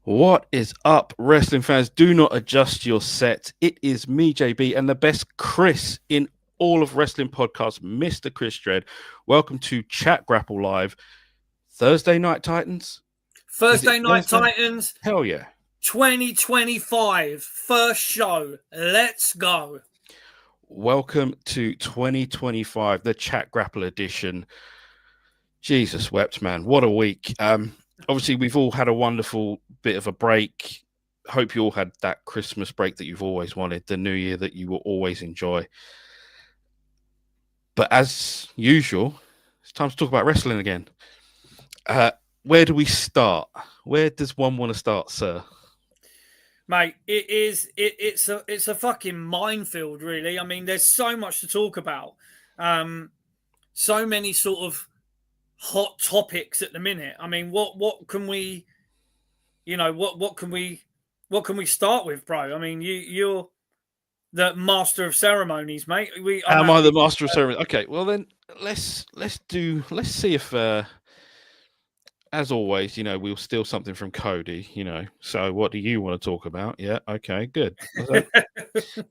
What is up, wrestling fans? Do not adjust your set. It is me, JB, and the best Chris in all of wrestling podcasts, Mr. Chris Dredd. Welcome to Chat Grapple Live. Thursday Night Titans? Thursday Night Titans Hell yeah. 2025. First show. Let's go. Welcome to 2025, the Chat Grapple edition. Jesus wept, man. What a week. Obviously, we've all had a wonderful bit of a break. Hope you all had that Christmas break that you've always wanted, the new year that you will always enjoy. But as usual, it's time to talk about wrestling again. Where do we start? Where does one want to start, sir? Mate, it's a fucking minefield, really. I mean, there's so much to talk about. So many sort of hot topics at the minute. I mean, what can we, what can we start with, bro? I mean, you're the master of ceremonies, mate. Am I the master of ceremonies? Okay, well then let's see if as always, we'll steal something from Cody, So what do you want to talk about? Yeah, okay, good.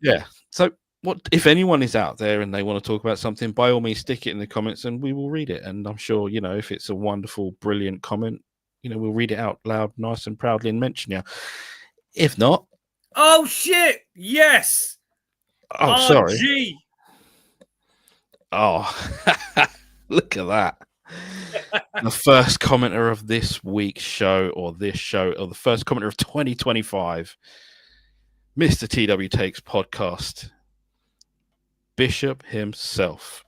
Yeah. So what if anyone is out there and they want to talk about something, by all means stick it in the comments and we will read it. And I'm sure, if it's a wonderful, brilliant comment, we'll read it out loud, nice and proudly and mention you. If not. Oh shit! Yes. Oh, sorry. Oh, look at that. The first commenter of this week's show, or the first commenter of 2025, Mr. TW Takes Podcast, Bishop himself.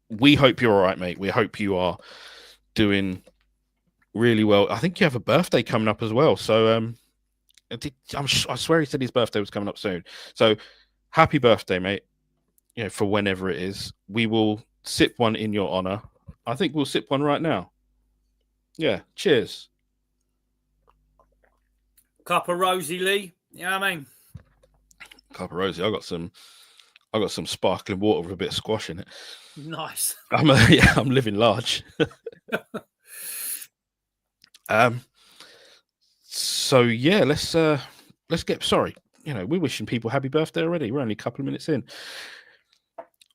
We hope you're all right, mate. We hope you are doing really well. I think you have a birthday coming up as well. So I swear he said his birthday was coming up soon. So happy birthday, mate. For whenever it is. We will sip one in your honor. I think we'll sip one right now. Yeah, cheers. Cup of Rosie Lee. You know what I mean? Cup of Rosie. I got some sparkling water with a bit of squash in it. Nice. I'm living large. So yeah, let's get sorry. We're wishing people happy birthday already. We're only a couple of minutes in.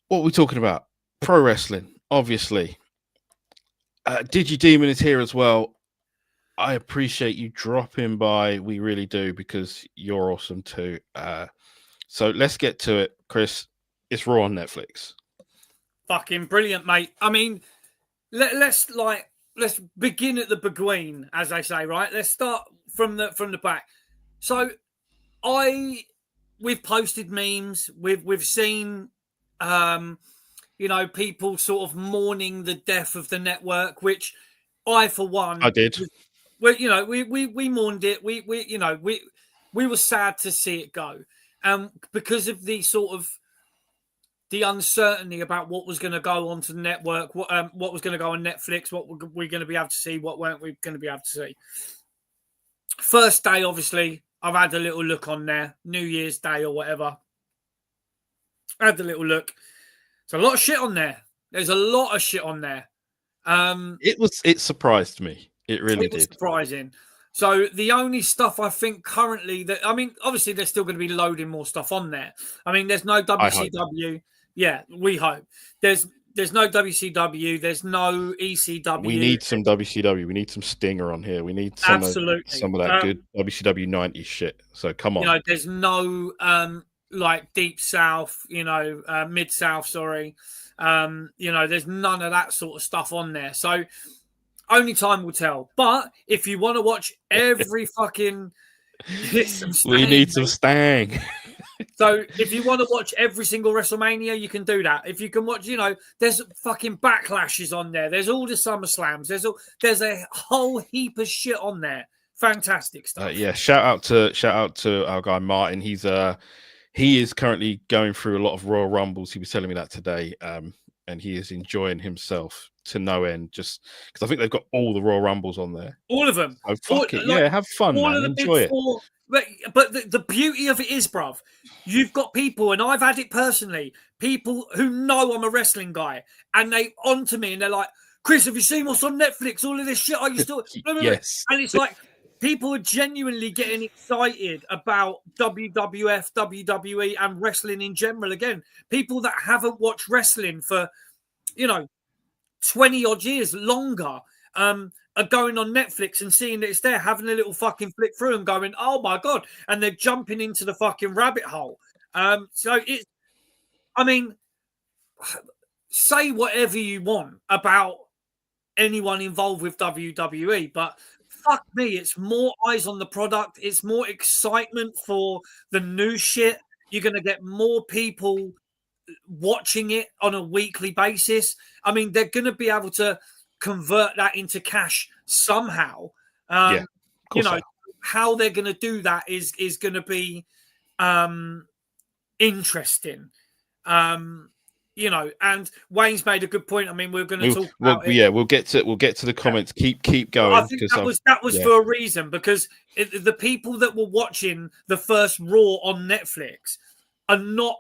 What are we talking about? Pro wrestling, obviously. DigiDemon is here as well. I appreciate you dropping by. We really do, because you're awesome too. So let's get to it, Chris. It's Raw on Netflix. Fucking brilliant, mate. I mean, let's begin at the beguine, as they say, right? Let's start from the back. So we've posted memes. We've seen people sort of mourning the death of the network, which I, for one, I did. We mourned it. We were sad to see it go, because of the sort of the uncertainty about what was going to go onto the network, what was going to go on Netflix, what were we going to be able to see, what weren't we going to be able to see. First day, obviously, I've had a little look on there, New Year's Day or whatever. I had a little look. There's a lot of shit on there. There's a lot of shit on there. It surprised me. It really did. Surprising. So the only stuff I think currently that, I mean, obviously they're still going to be loading more stuff on there. I mean, there's no WCW. Yeah, we hope. There's no WCW. There's no ECW. We need some WCW. We need some Stinger on here. We need some of that good WCW 90s shit. So come on. There's no Deep South, Mid South, sorry. There's none of that sort of stuff on there. So only time will tell. But if you want to watch every fucking we need some Stang. So if you want to watch every single WrestleMania, you can do that. If you can watch, there's fucking backlashes on there. There's all the SummerSlams. There's a whole heap of shit on there. Fantastic stuff. Yeah, shout out to our guy Martin. He is currently going through a lot of Royal Rumbles. He was telling me that today, and he is enjoying himself to no end. Just because I think they've got all the Royal Rumbles on there, all of them. So have fun, man. Enjoy it. But the beauty of it is, bruv, you've got people, and I've had it personally, people who know I'm a wrestling guy, and they onto me and they're like, Chris, have you seen what's on Netflix? All of this shit I used to. Yes. And it's like, People are genuinely getting excited about WWF, WWE, and wrestling in general. Again, people that haven't watched wrestling for, 20 odd years longer, are going on Netflix and seeing that it's there, having a little fucking flick through and going, oh my God. And they're jumping into the fucking rabbit hole. Say whatever you want about anyone involved with WWE, but fuck me, it's more eyes on the product. It's more excitement for the new shit. You're going to get more people watching it on a weekly basis. I mean, they're going to be able to convert that into cash somehow. How they're going to do that is going to be interesting. And Wayne's made a good point. I mean, we're going to talk about it. Yeah, we'll get to the comments. Yeah. Keep going. I think that was for a reason, because the people that were watching the first Raw on Netflix are not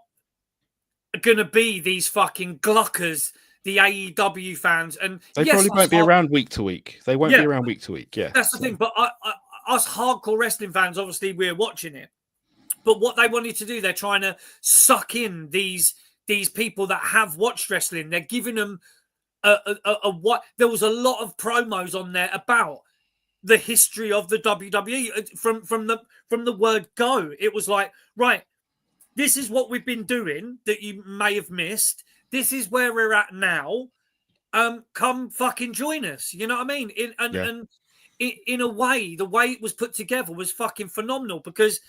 going to be these fucking gluckers, the AEW fans, and they probably won't be around week to week. They won't be around week to week. Yeah, that's the thing. But us hardcore wrestling fans, obviously, we're watching it. But what they wanted to do, they're trying to suck in these people that have watched wrestling. They're giving them what there was a lot of promos on there about the history of the WWE from the word go. It was like, right, this is what we've been doing that you may have missed. This is where we're at now. Come fucking join us. You know what I mean? In a way, the way it was put together was fucking phenomenal, because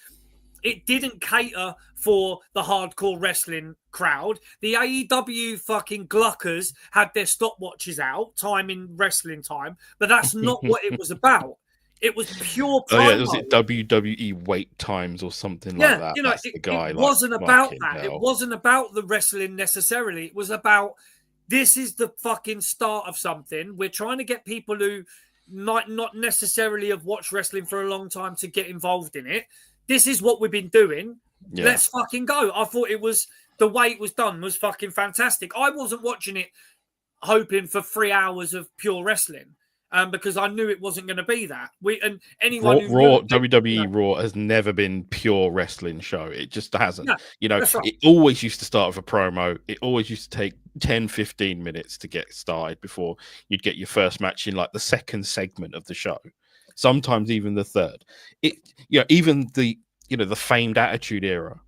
it didn't cater for the hardcore wrestling crowd. The AEW fucking gluckers had their stopwatches out, time in wrestling time, but that's not what it was about. It was pure promo. Was it WWE wait times or something like that? It wasn't about that. It wasn't about the wrestling necessarily. It was about, this is the fucking start of something. We're trying to get people who might not necessarily have watched wrestling for a long time to get involved in it. This is what we've been doing. Yeah. Let's fucking go. I thought the way it was done was fucking fantastic. I wasn't watching it hoping for 3 hours of pure wrestling, because I knew it wasn't going to be that. WWE Raw has never been pure wrestling show. It just hasn't. Yeah, right. It always used to start with a promo. It always used to take 10, 15 minutes to get started before you'd get your first match in like the second segment of the show. Sometimes even the third. Even the famed Attitude Era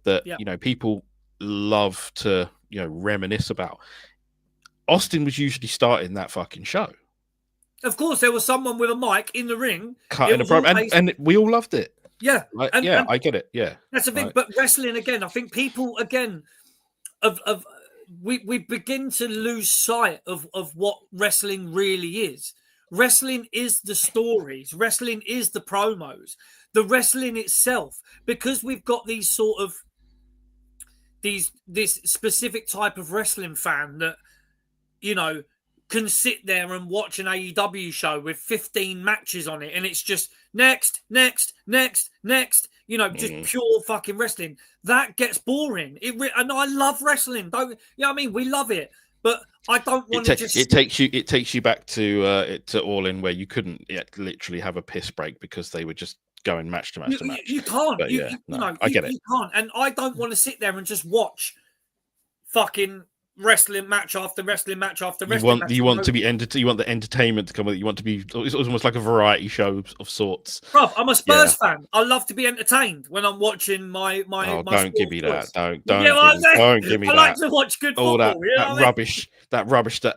that people love to reminisce about. Austin was usually starting that fucking show. Of course, there was someone with a mic in the ring cutting a promo, and we all loved it. Yeah, I get it. Yeah, that's the thing. Right. But wrestling again, I think people again we begin to lose sight of what wrestling really is. Wrestling is the stories. Wrestling is the promos. The wrestling itself, because we've got these sort of this specific type of wrestling fan that can sit there and watch an AEW show with 15 matches on it, and it's just next, just pure fucking wrestling. That gets boring. And I love wrestling. We love it. But I don't want to just. It takes you back to All In, where you couldn't literally have a piss break because they were just going match to match to match. You can't. But I get it. You can't, and I don't want to sit there and just watch fucking wrestling match after wrestling match after wrestling. You want to be You want the entertainment to come with it. You want to be. It's almost like a variety show of sorts. Bro, I'm a Spurs fan. I love to be entertained when I'm watching my. Don't give me that. Don't give me that. I like to watch good football. That rubbish that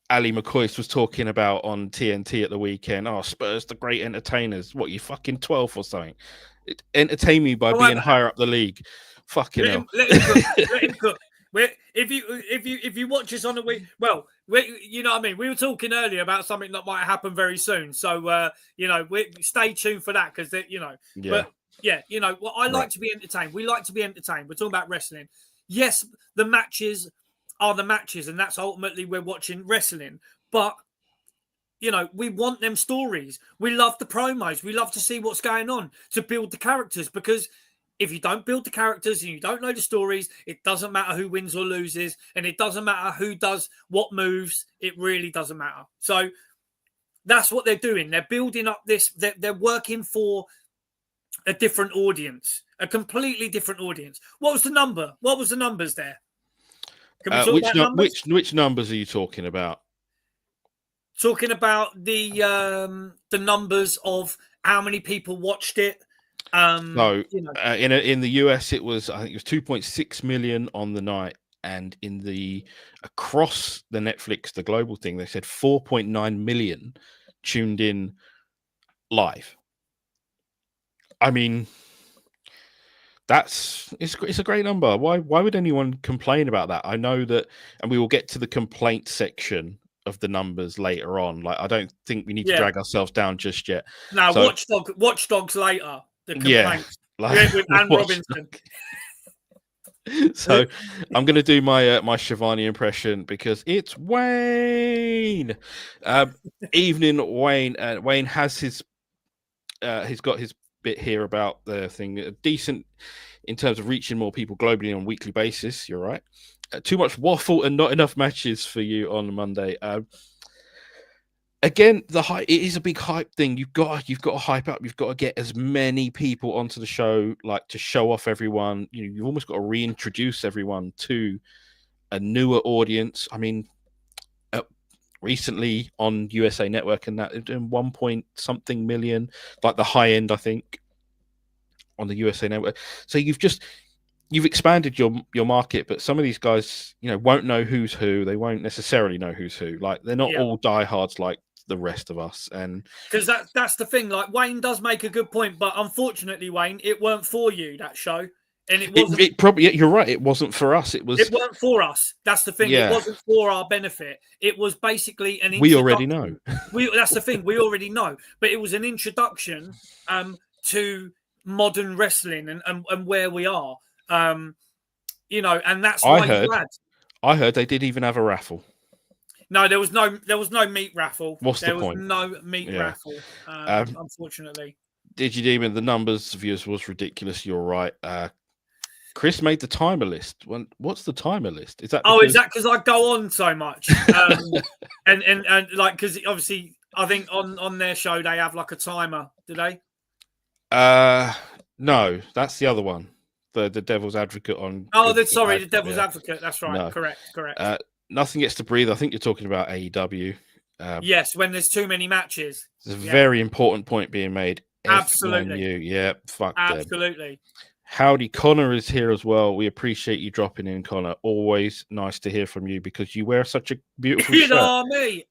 Ali McCoy was talking about on TNT at the weekend. Oh, Spurs, the great entertainers. What, you fucking 12 or something? Entertain me by being higher up the league. Fucking hell. Let him cook. If you watch us on a week, you know what I mean. We were talking earlier about something that might happen very soon, so stay tuned for that, because I like to be entertained. We like to be entertained. We're talking about wrestling. Yes, the matches are the matches, and that's ultimately we're watching wrestling. But we want them stories. We love the promos. We love to see what's going on to build the characters, because if you don't build the characters and you don't know the stories, it doesn't matter who wins or loses, and it doesn't matter who does what moves. It really doesn't matter. So That's what they're doing. They're building up this. They're working for a different audience, a completely different audience. What was the number? What was the numbers there? Can we talk about numbers? Which numbers are you talking about? Talking about the numbers of how many people watched it. In the US, I think it was 2.6 million on the night, and across the Netflix, the global thing, they said 4.9 million tuned in live. I mean, it's a great number. Why would anyone complain about that? I know that, and we will get to the complaint section of the numbers later on. Like, I don't think we need to drag ourselves down just yet. No, Watch Dogs later. The complaints. With Anne Robinson. So I'm going to do my my Shivani impression because it's Wayne. Evening, Wayne. Wayne has he's got his bit here about the thing. Decent in terms of reaching more people globally on a weekly basis. You're right. Too much waffle and not enough matches for you on Monday. Again, it is a big hype thing. You've got to hype up. You've got to get as many people onto the show, like, to show off everyone. You've almost got to reintroduce everyone to a newer audience. I mean, recently on USA Network and that, they're doing 1 point something million, like the high end, I think, on the USA Network. So you've expanded your market, but some of these guys, won't know who's who. They won't necessarily know who's who. Like, they're not all diehards like the rest of us. And because that's the thing. Like, Wayne does make a good point, but unfortunately, Wayne, it weren't for you, that show. And it wasn't. It probably, you're right. It wasn't for us. It weren't for us. That's the thing. Yeah. It wasn't for our benefit. It was basically an introduction. We already know. That's the thing. We already know. But it was an introduction to modern wrestling and where we are. And that's why I heard they did even have a raffle. No, there was no meat raffle. What's the point? There was no meat raffle, unfortunately. Digidemon, the numbers of viewers was ridiculous. You're right. Chris made the timer list. What's the timer list? Is that because I go on so much? and like, because obviously I think on their show they have like a timer. Do they? No, that's the other one. The Devil's Advocate on. The Devil's Advocate. That's right. No. Correct. Nothing Gets to Breathe. I think you're talking about AEW. Yes, when there's too many matches. There's a very important point being made. Absolutely. Yeah, fuck absolutely. Them. Howdy, Connor is here as well. We appreciate you dropping in, Connor. Always nice to hear from you because you wear such a beautiful shirt. Me.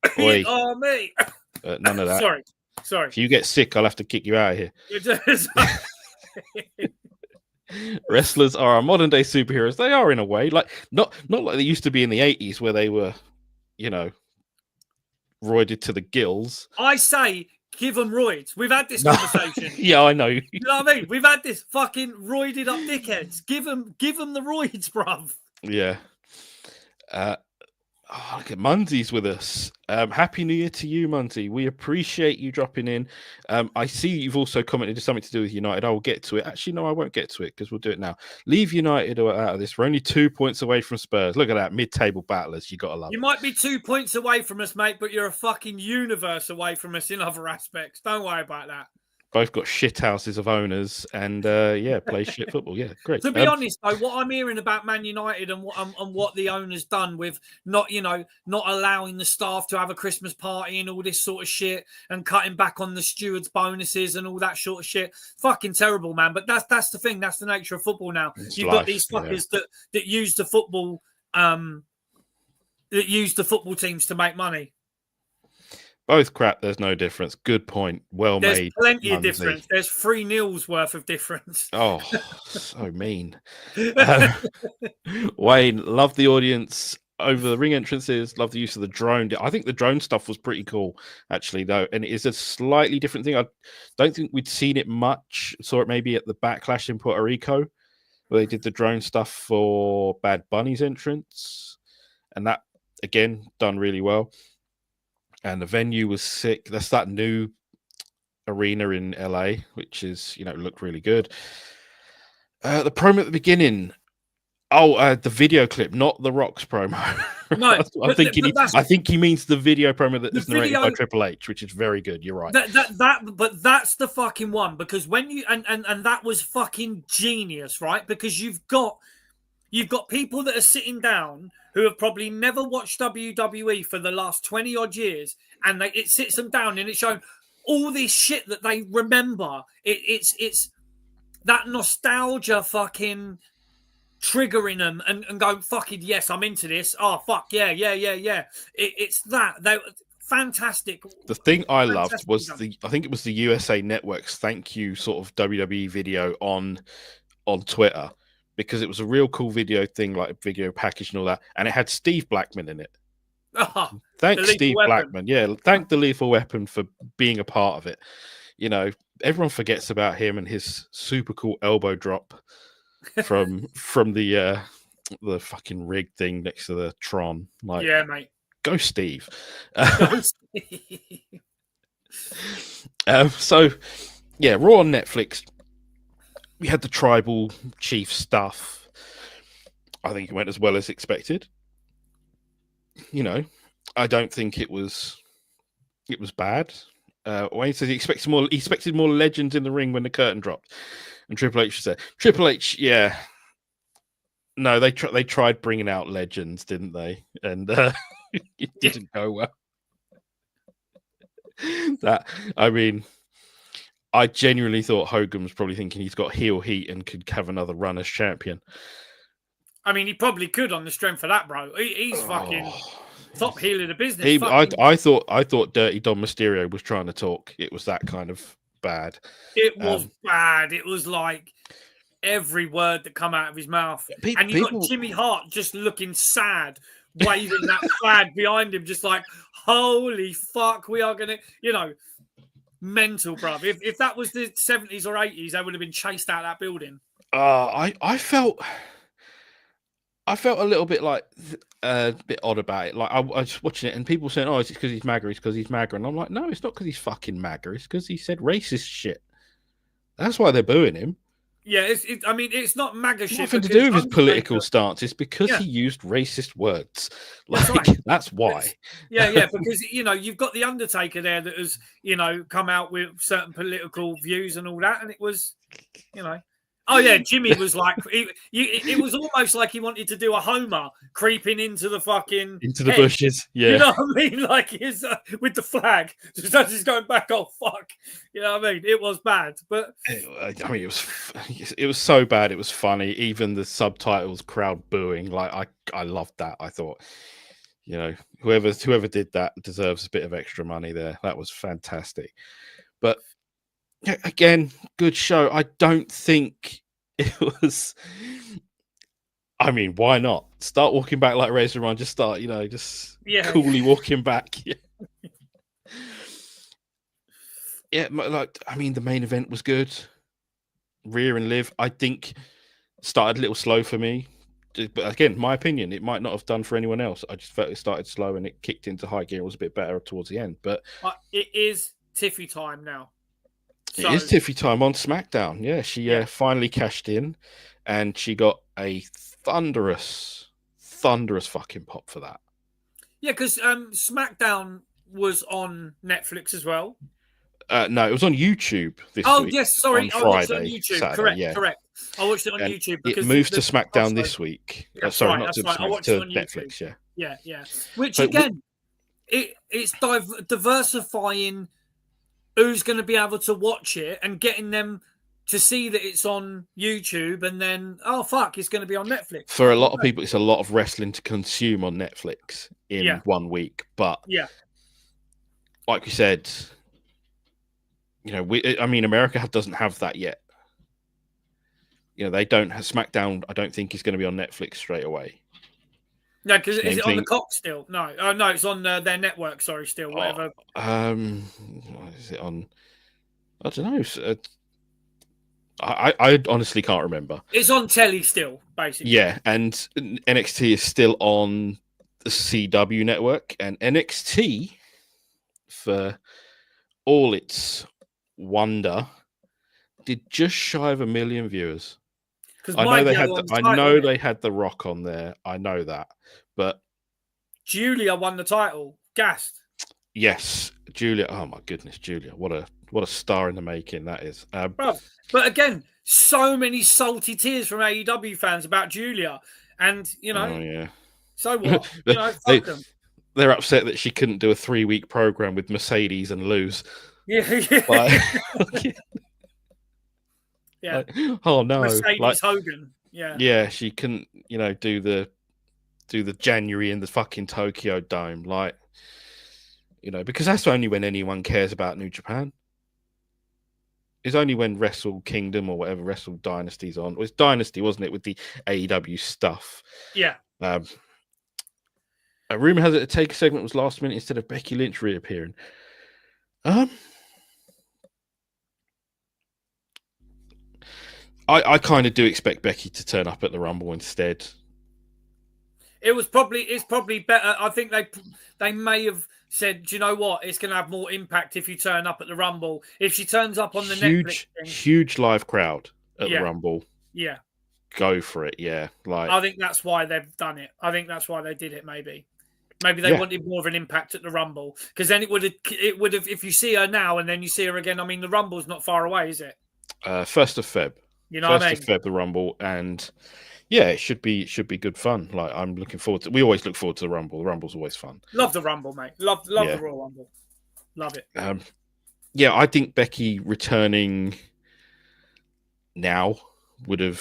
None of that. Sorry. If you get sick, I'll have to kick you out of here. Wrestlers are our modern day superheroes. They are, in a way, like not like they used to be in the 80s where they were, roided to the gills. I say, give them roids. We've had this conversation. Yeah, I know. You know what I mean? We've had this fucking roided up dickheads. Give them the roids, bruv. Yeah. Look at Munzie's with us. Happy New Year to you, Munzie. We appreciate you dropping in. I see you've also commented something to do with United. I will get to it. Actually, no, I won't get to it because we'll do it now. Leave United out of this. We're only 2 points away from Spurs. Look at that. Mid-table battlers. You got to love it. You might be 2 points away from us, mate, but you're a fucking universe away from us in other aspects. Don't worry about that. Both got shit houses of owners and play shit football. Yeah, great. To be honest, though, what I'm hearing about Man United and what the owner's done with not allowing the staff to have a Christmas party and all this sort of shit and cutting back on the stewards' bonuses and all that sort of shit, fucking terrible, man. But that's the thing. That's the nature of football now. You've got these fuckers that use the football teams to make money. Both crap. There's no difference. Good point. Well made. There's plenty of difference. There's 3-0 worth of difference. Oh, so mean. Wayne, love the audience over the ring entrances. Love the use of the drone. I think the drone stuff was pretty cool, actually, though. And it is a slightly different thing. I don't think we'd seen it much. Saw it maybe at the Backlash in Puerto Rico, where they did the drone stuff for Bad Bunny's entrance. And that, again, done really well. And the venue was sick. That's that new arena in LA, which is, looked really good. The promo at the beginning, Oh, the video clip, not the Rock's promo. No, I think he means the video promo that is narrated by video, Triple H, which is very good. You're right. But that's the fucking one, because when you and that was fucking genius, right? Because you've got people that are sitting down who have probably never watched WWE for the last 20 odd years, and it sits them down and it's showing all this shit that they remember. It's that nostalgia fucking triggering them and going, fucking yes, I'm into this. Oh fuck yeah. It's that they fantastic. The thing I loved was I think it was the USA Network's thank you sort of WWE video on Twitter, because it was a real cool video thing, like a video package and all that, and it had Steve Blackman in it. Thanks, Steve Blackman. Yeah, thank the Lethal Weapon for being a part of it. You know, everyone forgets about him and his super cool elbow drop from the fucking rig thing next to the Tron. Like, yeah, mate. Go Steve. Go Steve. So yeah, Raw on Netflix. We had the tribal chief stuff. I think it went as well as expected. You know, I don't think it was bad. Wayne says he expected more legends in the ring when the curtain dropped. And Triple H said, Triple H, yeah. No, they tried bringing out legends, didn't they? And it didn't go well. I genuinely thought Hogan was probably thinking he's got heel heat and could have another run as champion. I mean, he probably could on the strength of that, bro. He's fucking top heel of the business. I thought Dirty Dom Mysterio was trying to talk. It was that kind of bad. It was bad. It was like every word that come out of his mouth. And you got Jimmy Hart just looking sad, waving that flag behind him, just like, holy fuck, we are going to, mental, bruv. If that was the 70s or 80s, they would have been chased out of that building. I felt a little bit like a bit odd about it. Like I was watching it and people saying, "Oh, it's because he's MAGA. It's because he's MAGA." And I'm like, "No, it's not because he's fucking MAGA. It's because he said racist shit. That's why they're booing him." Yeah, it's not MAGA shit. Nothing to do with his political stance. It's because he used racist words. Like that's why. Yeah, because you've got the Undertaker there that has come out with certain political views and all that, and it was Oh yeah, Jimmy was like, it was almost like he wanted to do a Homer creeping into the bushes. Yeah, you know what I mean, like his with the flag, just as he's going back. Oh fuck, you know what I mean? It was bad, but it was so bad. It was funny. Even the subtitles, crowd booing. Like I loved that. I thought, whoever did that deserves a bit of extra money there. That was fantastic, but. Again, good show. I don't think it was. I mean, why not? Start walking back like Razor Ramon. Just start, coolly walking back. Yeah, the main event was good. Rhea and Liv, I think, started a little slow for me. But again, my opinion, it might not have done for anyone else. I just felt it started slow and it kicked into high gear. It was a bit better towards the end. But it is Tiffy time now. It is Tiffy time on SmackDown. Yeah, she finally cashed in, and she got a thunderous fucking pop for that. Yeah, because SmackDown was on Netflix as well. No, it was on YouTube this week. Oh, yes, sorry. I watched it on YouTube. Saturday, correct. I watched it on YouTube. Because it moves to SmackDown this week. Sorry, not to SmackDown, to Netflix, yeah. Which, again, it's diversifying who's going to be able to watch it and getting them to see that it's on YouTube, and then, oh, fuck, it's going to be on Netflix. For a lot of people, it's a lot of wrestling to consume on Netflix in 1 week. But, like we said, America doesn't have that yet. They don't have SmackDown. I don't think is going to be on Netflix straight away. No, because is it on the Cox still? No, no, it's on their network. Sorry, still whatever. Is it on? I don't know. I honestly can't remember. It's on telly still, basically. Yeah, and NXT is still on the CW network, and NXT, for all its wonder, did just shy of 1 million viewers. Because I know they had The Rock on there. I know that, but Julia won the title. Gassed. yes, Julia. Oh my goodness, Julia! What a star in the making that is. Bruv. But again, so many salty tears from AEW fans about Julia, and oh yeah. So what? Fuck them. They're upset that she couldn't do a 3-week program with Mercedes and lose. Yeah. Yeah. Like, oh no, Mercedes Hogan. Yeah. Yeah, she couldn't, do the January in the fucking Tokyo Dome, because that's only when anyone cares about New Japan. It's only when Wrestle Kingdom or whatever Wrestle Dynasty's on. It was Dynasty, wasn't it, with the AEW stuff? Yeah. A rumor has it a Taker segment was last minute instead of Becky Lynch reappearing. I kind of do expect Becky to turn up at the Rumble instead. It's probably better. I think they may have said, do you know what? It's going to have more impact if you turn up at the Rumble. If she turns up on the Netflix thing, huge live crowd at the Rumble. Yeah, go for it. Yeah, I think that's why they've done it. I think that's why they did it. Maybe they wanted more of an impact at the Rumble, because then it would have. If you see her now and then you see her again, I mean, the Rumble's not far away, is it? 1st of Feb. You know what I mean? 1st of Feb, the Rumble, and yeah, it should be good fun. Like, I'm looking forward to. We always look forward to the Rumble. The Rumble's always fun. Love the Rumble, mate. Love the Royal Rumble. Love it. Yeah, I think Becky returning now wouldn't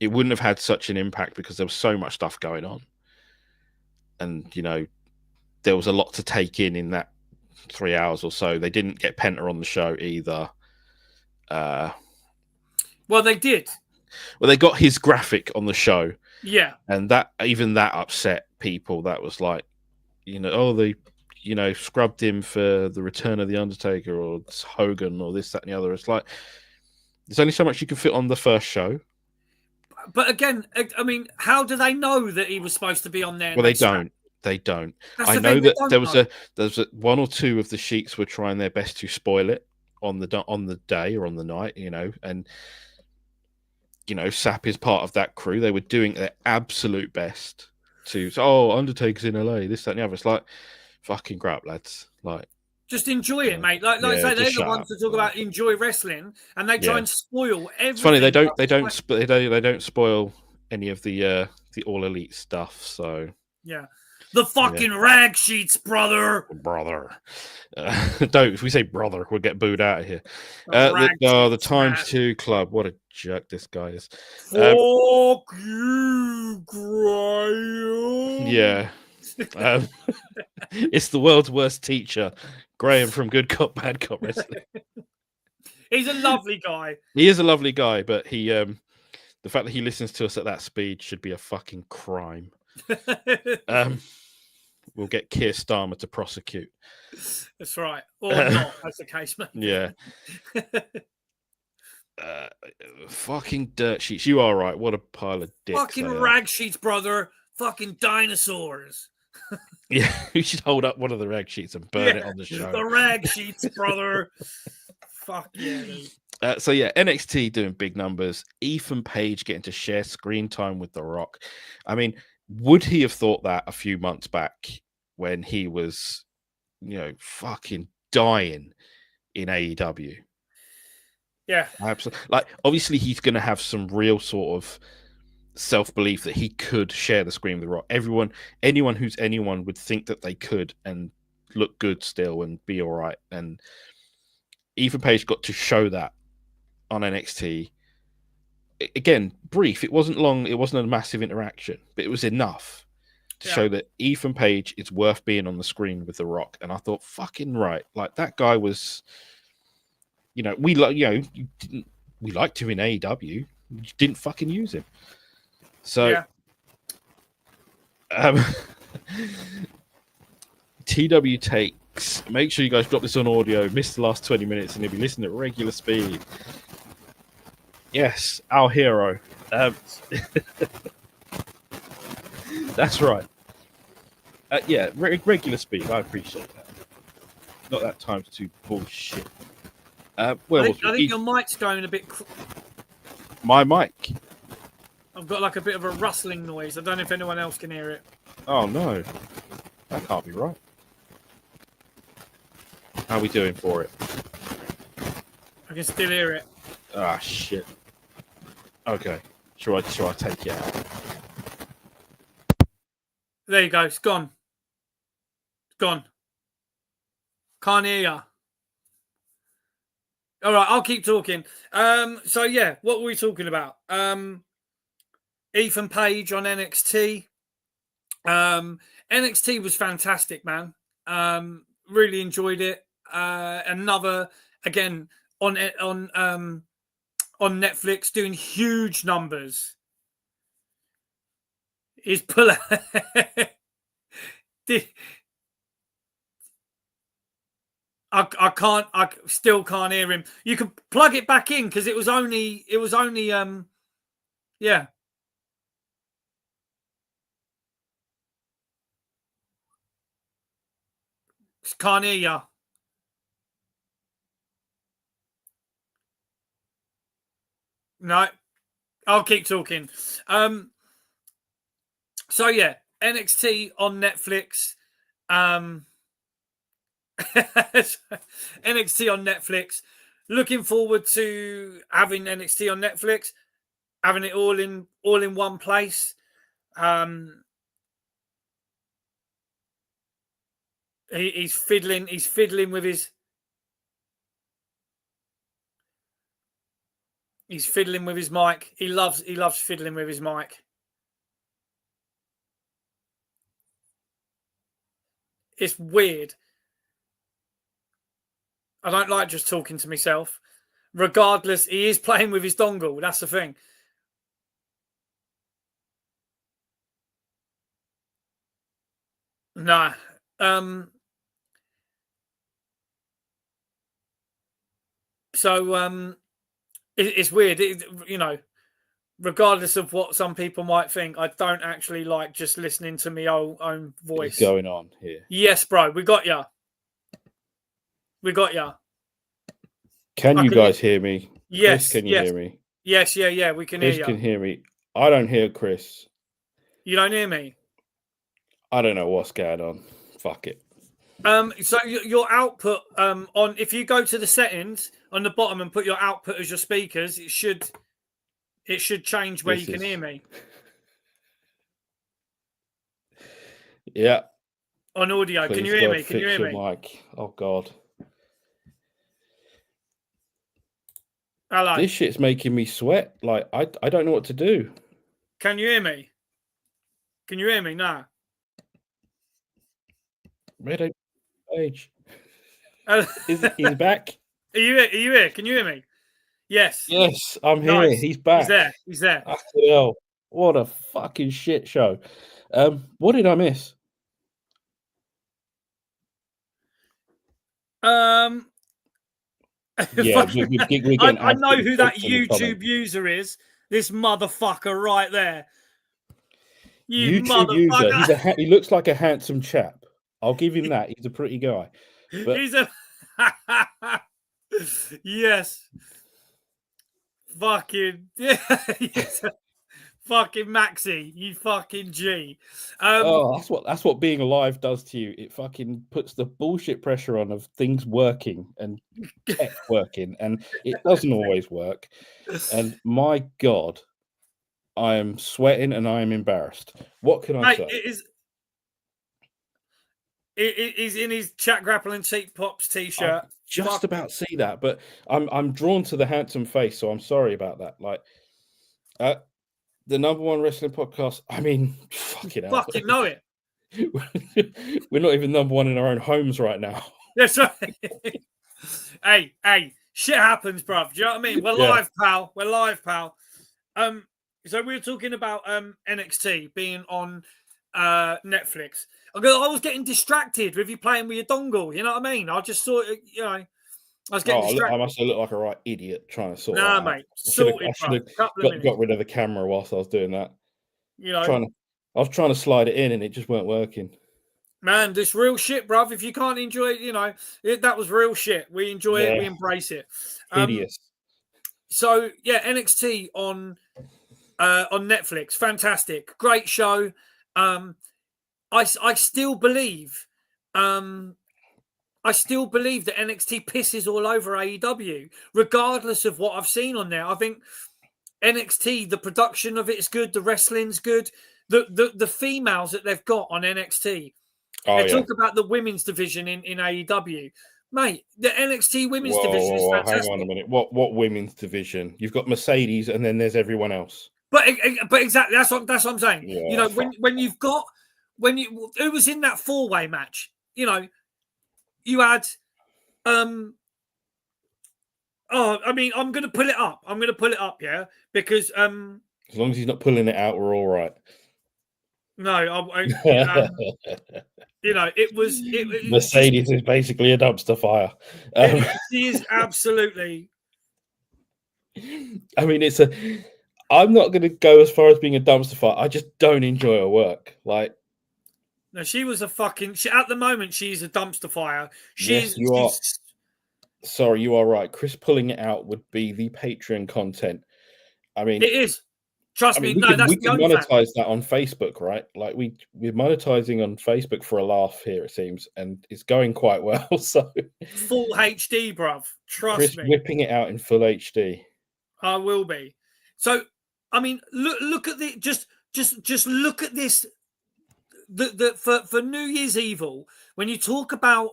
have had such an impact because there was so much stuff going on, and there was a lot to take in that 3 hours or so. They didn't get Penta on the show either. Well, they did. Well, they got his graphic on the show. Yeah. And that upset people. That was like, they, scrubbed him for the return of The Undertaker or Hogan or this, that, and the other. It's like, there's only so much you can fit on the first show. But again, I mean, how do they know that he was supposed to be on there? Well, they don't. They don't. I know that there was one or two of the sheets were trying their best to spoil it on the day or on the night, and Sap is part of that crew. They were doing their absolute best to say, Undertaker's in LA, this, that, and the other. It's like, fucking crap, lads. Like, just enjoy it, mate. Like I say, they're the ones to talk about enjoy wrestling, and they try and spoil everything. It's funny they don't spoil any of the All Elite stuff. So yeah. The fucking rag sheets, brother. Don't. If we say brother, we'll get booed out of here. The Times 2 Club. What a jerk this guy is. Fuck you, Graham. Yeah. It's the world's worst teacher, Graham from Good Cop, Bad Cop Wrestling. He's a lovely guy. He is a lovely guy, but he, the fact that he listens to us at that speed should be a fucking crime. We'll get Keir Starmer to prosecute. That's right. Or not, as the case may be. Yeah. Fucking dirt sheets. You are right. What a pile of dicks. Fucking rag sheets, brother. Fucking dinosaurs. Yeah, we should hold up one of the rag sheets and burn it on the show. The rag sheets, brother. Fuck yeah, dude. So yeah, NXT doing big numbers. Ethan Page getting to share screen time with The Rock. I mean, would he have thought that a few months back when he was, fucking dying in AEW? Yeah. Absolutely. Like, obviously, he's going to have some real sort of self-belief that he could share the screen with The Rock. Anyone who's anyone would think that they could and look good still and be all right. And Ethan Page got to show that on NXT. Again, brief. It wasn't long. It wasn't a massive interaction, but it was enough to show that Ethan Page is worth being on the screen with The Rock. And I thought, fucking right. Like, that guy was, we liked him in AEW. You didn't fucking use him. So, TW takes. Make sure you guys drop this on audio. Miss the last 20 minutes, and you'll be listening at regular speed. Yes, our hero. That's right. Regular speed. I appreciate that. Not that times 2 bullshit. I think your mic's going a bit. My mic. I've got like a bit of a rustling noise. I don't know if anyone else can hear it. Oh no, that can't be right. How are we doing for it? I can still hear it. Ah, shit. Okay. Shall I take it out? There you go. It's gone. It's gone. Can't hear ya. All right, I'll keep talking. So yeah, what were we talking about? Ethan Page on NXT. NXT was fantastic, man. Really enjoyed it. Another again on Netflix doing huge numbers. Is pull I still can't hear him. You can plug it back in because it was only yeah. Can't hear ya. No, I'll keep talking. So yeah, NXT on Netflix. NXT on Netflix. Looking forward to having NXT on Netflix, having it all in one place. He's fiddling with his mic. He loves fiddling with his mic. It's weird. I don't like just talking to myself. Regardless, he is playing with his dongle. That's the thing. Nah. So it's weird. Regardless of what some people might think, I don't actually like just listening to my own voice. What's going on here? Yes, bro. We got ya. Can you guys hear me? Yes. Chris, can you hear me? Yes, yeah. We can hear you. Chris can hear me. I don't hear Chris. You don't hear me? I don't know what's going on. Fuck it. So your output on, if you go to the settings on the bottom and put your output as your speakers, it should change where you can hear me. Yeah. On audio. Please, can you hear God, me? Can you hear me? Mic. Oh God. Hello. This shit's making me sweat. Like I don't know what to do. Can you hear me? Can you hear me now? Red Page. He's back? Are you here? Can you hear me? Yes. Yes, I'm here. Nice. He's back. He's there. Hell, what a fucking shit show. What did I miss? Yeah, I know who that YouTube user is. This motherfucker right there. YouTube user. He looks like a handsome chap. I'll give him that. He's a pretty guy. But... He's a yes. Fucking yes. Fucking Maxi, you fucking G. That's what being alive does to you. It fucking puts the bullshit pressure on of things working and tech working, and it doesn't always work. And my God, I am sweating and I am embarrassed. What can I say? It is in his Chat Grappling Seat Pops t-shirt. Just about see that, but I'm drawn to the handsome face, so I'm sorry about that. Like, the number one wrestling podcast. I mean, fucking hell. Fucking know it. We're not even number one in our own homes right now. That's right. hey, shit happens, bruv. Do you know what I mean? We're live, pal. We're live, pal. So we were talking about NXT being on Netflix. I was getting distracted with you playing with your dongle. You know what I mean? I just thought, I was getting distracted. I must have looked like a right idiot trying to sort it out. Mate. I should have got rid of the camera whilst I was doing that. I was trying to slide it in and it just weren't working. Man, this real shit, bruv. If you can't enjoy it, that was real shit. We enjoy it. We embrace it. Hideous. So yeah, NXT on Netflix, fantastic, great show. I still believe, I still believe that NXT pisses all over AEW, regardless of what I've seen on there. I think NXT, the production of it is good, the wrestling's good, the females that they've got on NXT. They talk about the women's division in AEW. Mate, the NXT women's division is fantastic. Hang on a minute. What women's division? You've got Mercedes, and then there's everyone else. But exactly, that's what I'm saying. Yeah, you know, when you've got who was in that 4-way match? You know, you had I mean, I'm going to pull it up. Yeah, because as long as he's not pulling it out, we're all right. No, you know, it was Mercedes is basically a dumpster fire. She is absolutely. I mean, I'm not going to go as far as being a dumpster fire. I just don't enjoy her work. Like, no, she was a fucking. At the moment, she's a dumpster fire. Yes, you are. Sorry, you are right. Chris pulling it out would be the Patreon content. I mean, it is. Trust me. We can monetize that on Facebook, right? Like we're monetizing on Facebook for a laugh here, it seems, and it's going quite well. So full HD, bruv. Trust Chris me. whipping it out in full HD. I will be. So, I mean, look at the just look at this. For New Year's Evil, when you talk about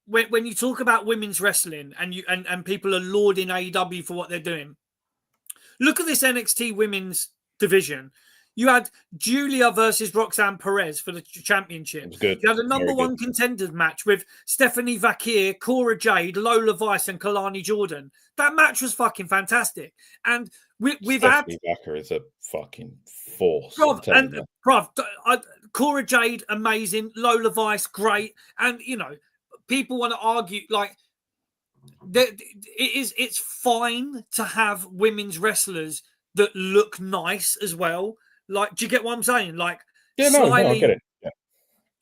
when you talk about women's wrestling and people are lauding AEW for what they're doing. Look at this NXT women's division. You had Julia versus Roxanne Perez for the championship. It was good. You had a number one contenders match with Stephanie Vakir, Cora Jade, Lola Vice, and Kalani Jordan. That match was fucking fantastic. And we've had Vakir is a fucking force. Cora Jade, amazing. Lola Vice, great. And you know, people want to argue like. It's fine to have women's wrestlers that look nice as well. Like, do you get what I'm saying? Like, I get it. Yeah.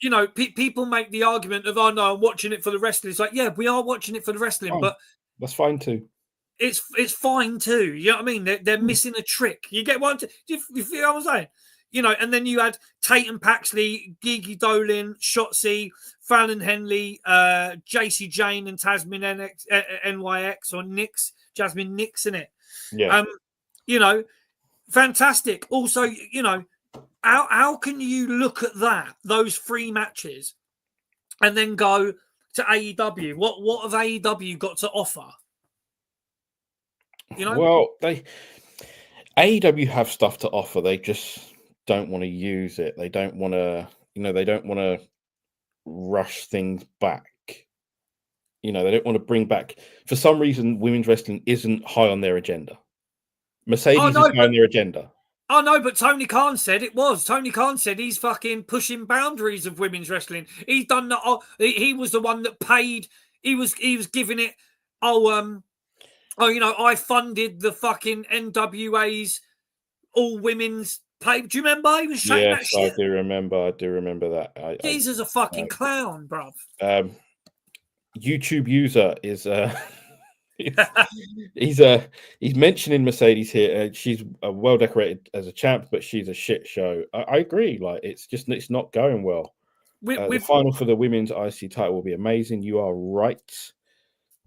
You know, people make the argument of, "Oh no, I'm watching it for the wrestling." It's like, yeah, we are watching it for the wrestling, but that's fine too. It's fine too. You know what I mean? They're missing a trick. You get one? You feel what I'm saying? You know, and then you had Tatum Paxley, Gigi Dolin, Shotzi, Fallon Henley, JC Jane, and Tasmin NYX or Nix, Jasmine Nix in it. Yeah. You know, fantastic. Also, you know, how can you look at those 3 matches, and then go to AEW? What have AEW got to offer? You know, well, AEW have stuff to offer. They just don't want to use it. They don't want to, they don't want to rush things back. They don't want to bring back, for some reason, women's wrestling isn't high on their agenda. Mercedes is high on their agenda. Oh no, but Tony Khan said it was. Tony Khan said he's fucking pushing boundaries of women's wrestling. He's done that. He was the one that paid. He was giving it. I funded the fucking NWA's all women's pay. Do you remember? He was saying that shit. I do remember that. He's a fucking clown, bruv. YouTube user is he's mentioning Mercedes here. She's well decorated as a champ, but she's a shit show. I agree. Like it's not going well. The final for the women's IC title will be amazing. You are right.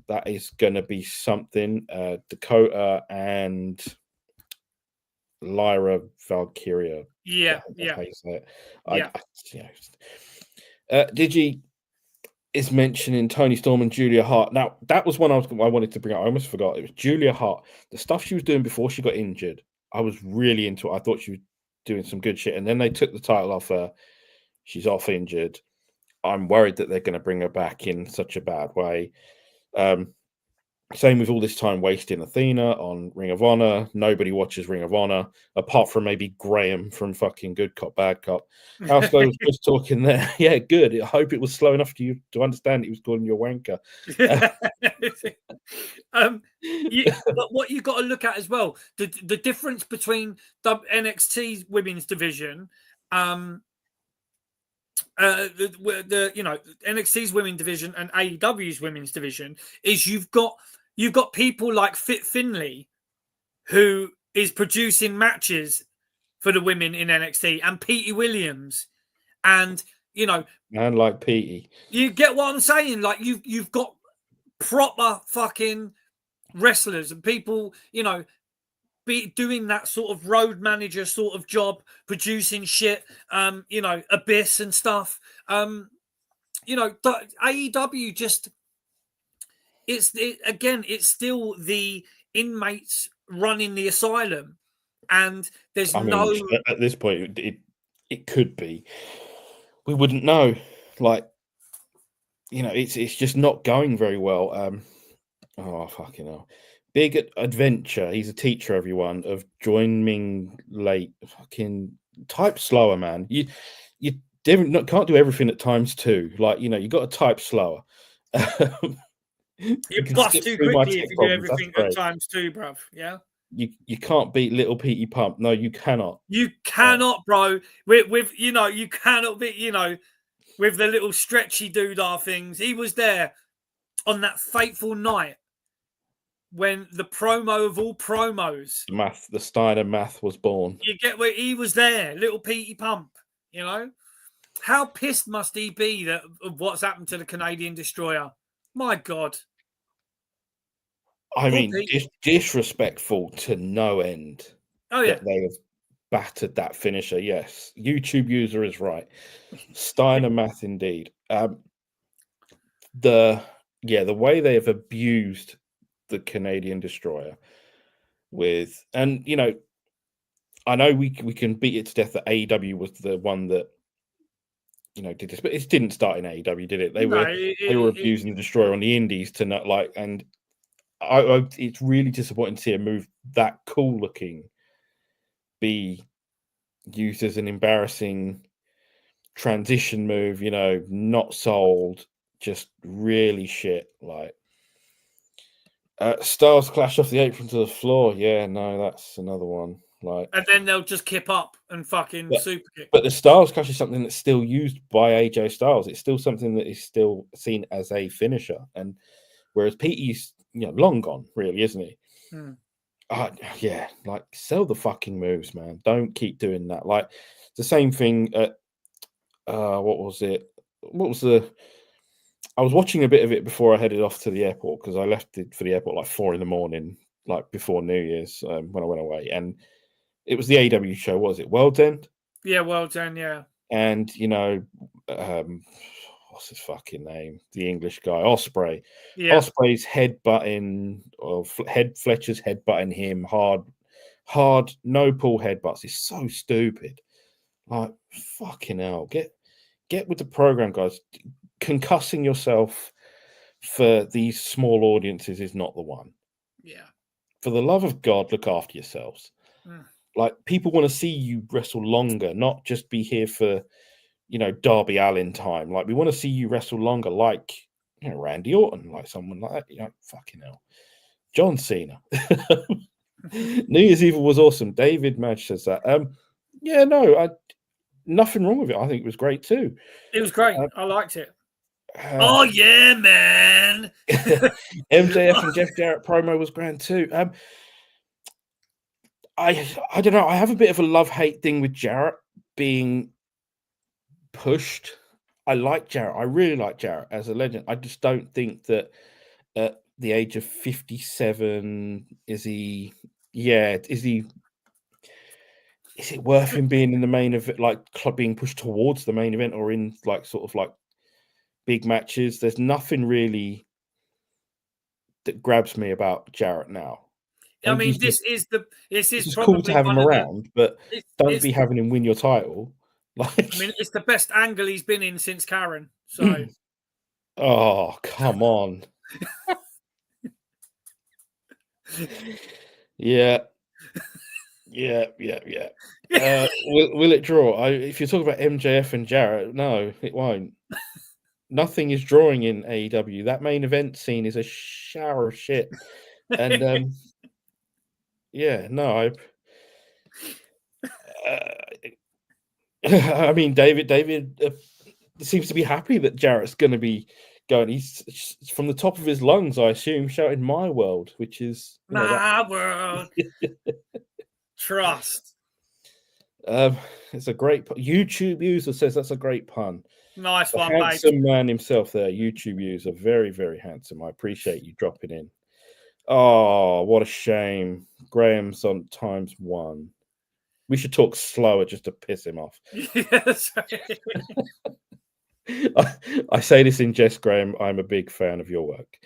That is going to be something. Dakota and Lyra Valkyria. Digi is mentioning Tony Storm and Julia Hart. Now, that was one I wanted to bring up. I almost forgot. It was Julia Hart. The stuff she was doing before she got injured, I was really into it. I thought she was doing some good shit. And then they took the title off her. She's off injured. I'm worried that they're going to bring her back in such a bad way. Same with all this time wasting Athena on Ring of Honor. Nobody watches Ring of Honor apart from maybe Graham from fucking Good Cop, Bad Cop. How slow was just talking there? Yeah, good. I hope it was slow enough for you to understand he was calling you a wanker. But what you got to look at as well, the difference between the NXT women's division, NXT's women's division and AEW's women's division is you've got you've got people like Fit Finlay, who is producing matches for the women in NXT, and Petey Williams, and man like Petey. You get what I'm saying? Like you've got proper fucking wrestlers and people, be doing that sort of road manager sort of job, producing shit, Abyss and stuff. AEW just it's still the inmates running the asylum, and there's at this point it could be. We wouldn't know. Like, it's just not going very well. Oh fucking hell. Big Adventure. He's a teacher, everyone, of joining late. Fucking type slower, man. You can't do everything at times two. Like, you got to type slower. You bust too quickly if you do everything at times two, bruv. Yeah. You can't beat Little Petey Pump. No, you cannot. You cannot, bro. With you cannot be, with the little stretchy doodah things. He was there on that fateful night when the promo of all promos, the Steiner Math was born. You get where he was there, Little Petey Pump. How pissed must he be of what's happened to the Canadian Destroyer? My God. I mean, disrespectful to no end. Oh yeah, that they have battered that finisher. Yes, YouTube user is right. Steiner Math indeed. The way they have abused the Canadian Destroyer with, and I know we can beat it to death that AEW was the one that did this, but it didn't start in AEW, did it? They were abusing the Destroyer on the indies to not like, and it's really disappointing to see a move that cool looking be used as an embarrassing transition move, not sold, just really shit. Like, Styles Clash off the apron to the floor. Yeah, no, that's another one. Like, and then they'll just kip up and fucking super kick. But the Styles Clash is something that's still used by AJ Styles. It's still something that is still seen as a finisher. And whereas Petey's, long gone, really, isn't he? Yeah, like, sell the fucking moves, man. Don't keep doing that. Like, the same thing at what was it? I was watching a bit of it before I headed off to the airport, because I left it for the airport like 4 a.m, like before New Year's, when I went away, and it was the AEW show. What was it? World's End? Yeah, World's End. Yeah. And what's his fucking name? The English guy, Ospreay. Yeah. Ospreay's headbutting, or Fletcher's headbutting him hard, no pull headbutts. It's so stupid. Like, fucking hell. Get with the program, guys. Concussing yourself for these small audiences is not the one. Yeah. For the love of God, look after yourselves. Like, people want to see you wrestle longer, not just be here for, Darby Allin time. Like, we want to see you wrestle longer, like, Randy Orton, like someone like that. Fucking hell. John Cena. New Year's Eve was awesome. David Madge says that. Yeah, no, nothing wrong with it. I think it was great too. It was great. I liked it. Oh yeah, man. MJF and Jeff Jarrett promo was grand too. I don't know. I have a bit of a love-hate thing with Jarrett being pushed. I like Jarrett. I really like Jarrett as a legend. I just don't think that at the age of 57, is it worth him being in the main event, like being pushed towards the main event, or in like sort of like big matches? There's nothing really that grabs me about Jarrett now. I mean, this is cool to have him around, but don't be having him win your title. Like, I mean, it's the best angle he's been in since Karen. So, oh, come on. Yeah. Will it draw? If you're talking about MJF and Jarrett, no, it won't. Nothing is drawing in AEW. That main event scene is a shower of shit. And I mean, David seems to be happy that Jarrett's going to be going. He's from the top of his lungs, I assume, shouting "My World," which is My world. Trust. It's a great YouTube user says that's a great pun. Nice The one, handsome mate. man himself there, YouTube user, very, very handsome. I appreciate you dropping in. Oh, what a shame. Graham's on ×1. We should talk slower just to piss him off. Yes. I say this in jest, Graham. I'm a big fan of your work.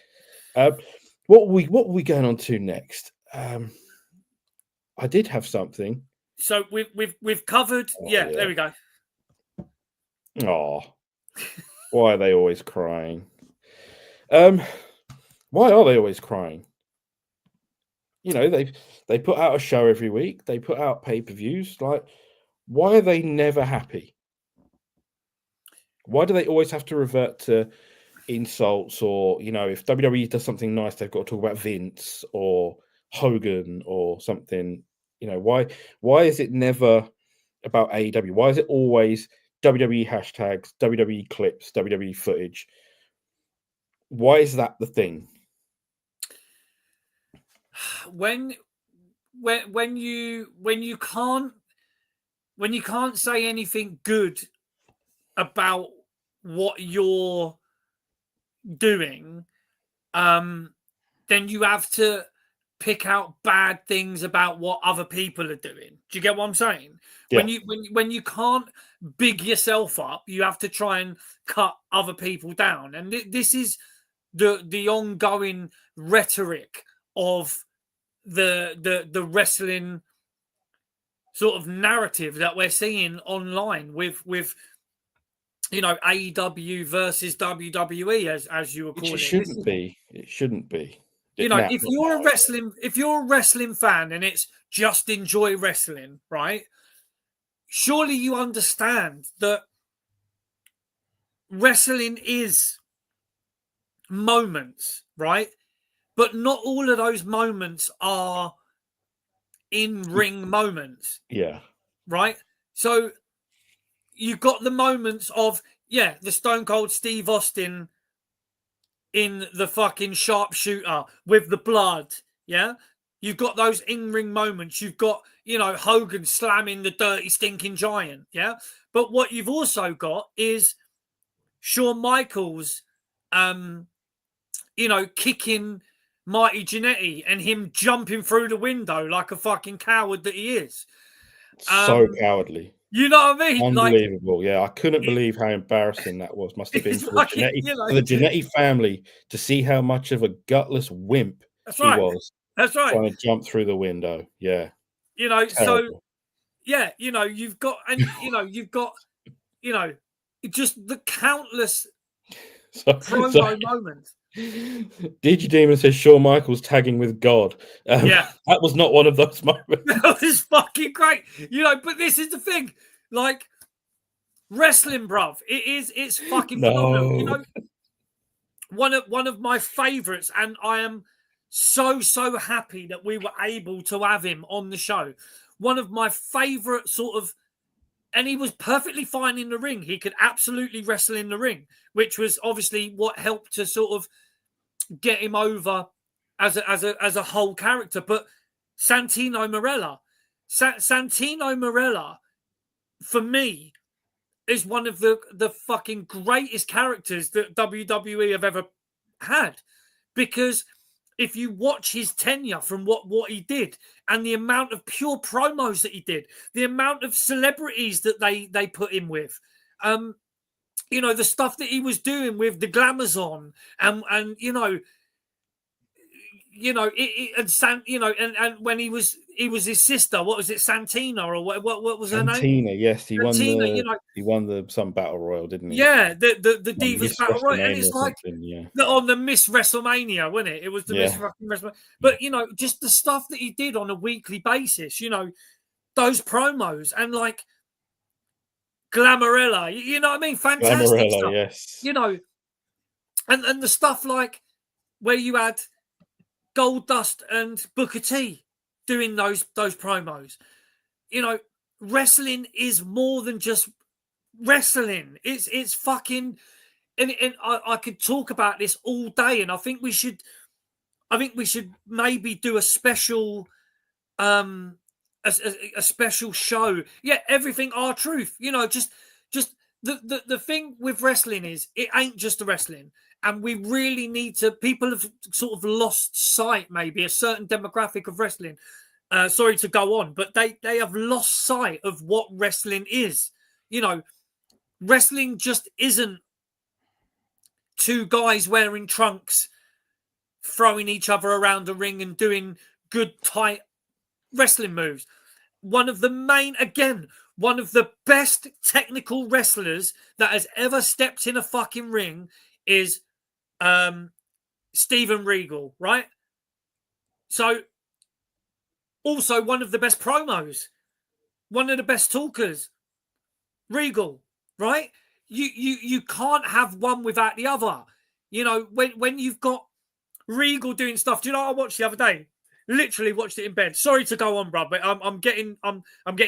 What were we going on to next? I did have something. So we've covered. Yeah, there we go. Oh, why are they always crying? Why are they always crying? They put out a show every week. They put out pay-per-views. Like, why are they never happy? Why do they always have to revert to insults? Or, if WWE does something nice, they've got to talk about Vince or Hogan or something. Why is it never about AEW? Why is it always WWE hashtags, WWE clips, WWE footage? Why is that the thing? When you can't say anything good about what you're doing, then you have to pick out bad things about what other people are doing. Do you get what I'm saying? Yeah. When you can't big yourself up, you have to try and cut other people down. And this is the ongoing rhetoric of the wrestling sort of narrative that we're seeing online with AEW versus WWE, as you were calling it. It shouldn't be. If you're a wrestling fan and it's just enjoy wrestling, right? Surely you understand that wrestling is moments, right? But not all of those moments are in-ring moments. Yeah. Right? So you've got the moments of, the Stone Cold Steve Austin in the fucking sharpshooter with the blood. Yeah. You've got those in-ring moments. You've got, Hogan slamming the dirty stinking giant. Yeah. But what you've also got is Shawn Michaels, kicking Marty Jannetty and him jumping through the window like a fucking coward that he is. So cowardly. You know what I mean? Unbelievable. I couldn't believe how embarrassing that was. Must have been for the Jannetty family to see how much of a gutless wimp he was. That's right. Trying to jump through the window. Yeah. Terrible. You've got just the countless promo moments. DigiDemon says Shawn Michaels tagging with God. That was not one of those moments. That was fucking great. But this is the thing. Like, wrestling, bruv. It's fucking phenomenal. One of my favorites, and I am so happy that we were able to have him on the show. One of my favorite sort of, and he was perfectly fine in the ring. He could absolutely wrestle in the ring, which was obviously what helped to sort of get him over as a whole character. But Santino Marella, Santino Marella, for me, is one of the fucking greatest characters that WWE have ever had. Because if you watch his tenure from what he did and the amount of pure promos that he did, the amount of celebrities that they put him with, the stuff that he was doing with the Glamazon and and when he was his sister, what was it, Santina or what was her name? Santina, yes, he won the some battle royal, didn't he? Yeah, the Divas Battle Royal, and it's like on the Miss WrestleMania, wasn't it? It was the Miss WrestleMania. But just the stuff that he did on a weekly basis, those promos and like Glamorella, you know what I mean? Fantastic stuff. Yes. And the stuff like where you had Goldust and Booker T doing those promos. Wrestling is more than just wrestling. It's fucking, and I could talk about this all day, and I think we should maybe do a special a special show. Yeah, everything our truth. You know, just the thing with wrestling is it ain't just the wrestling, and we really need to. People have sort of lost sight, maybe a certain demographic of wrestling. Sorry to go on, but they have lost sight of what wrestling is. You know, wrestling just isn't two guys wearing trunks throwing each other around the ring and doing good tight wrestling moves. One of the best technical wrestlers that has ever stepped in a fucking ring is Steven Regal, right? So, also one of the best promos, one of the best talkers, Regal, right? You can't have one without the other. You know, when you've got Regal doing stuff. Do you know what I watched the other day? Literally watched it in bed. Sorry to go on, bro, but I'm getting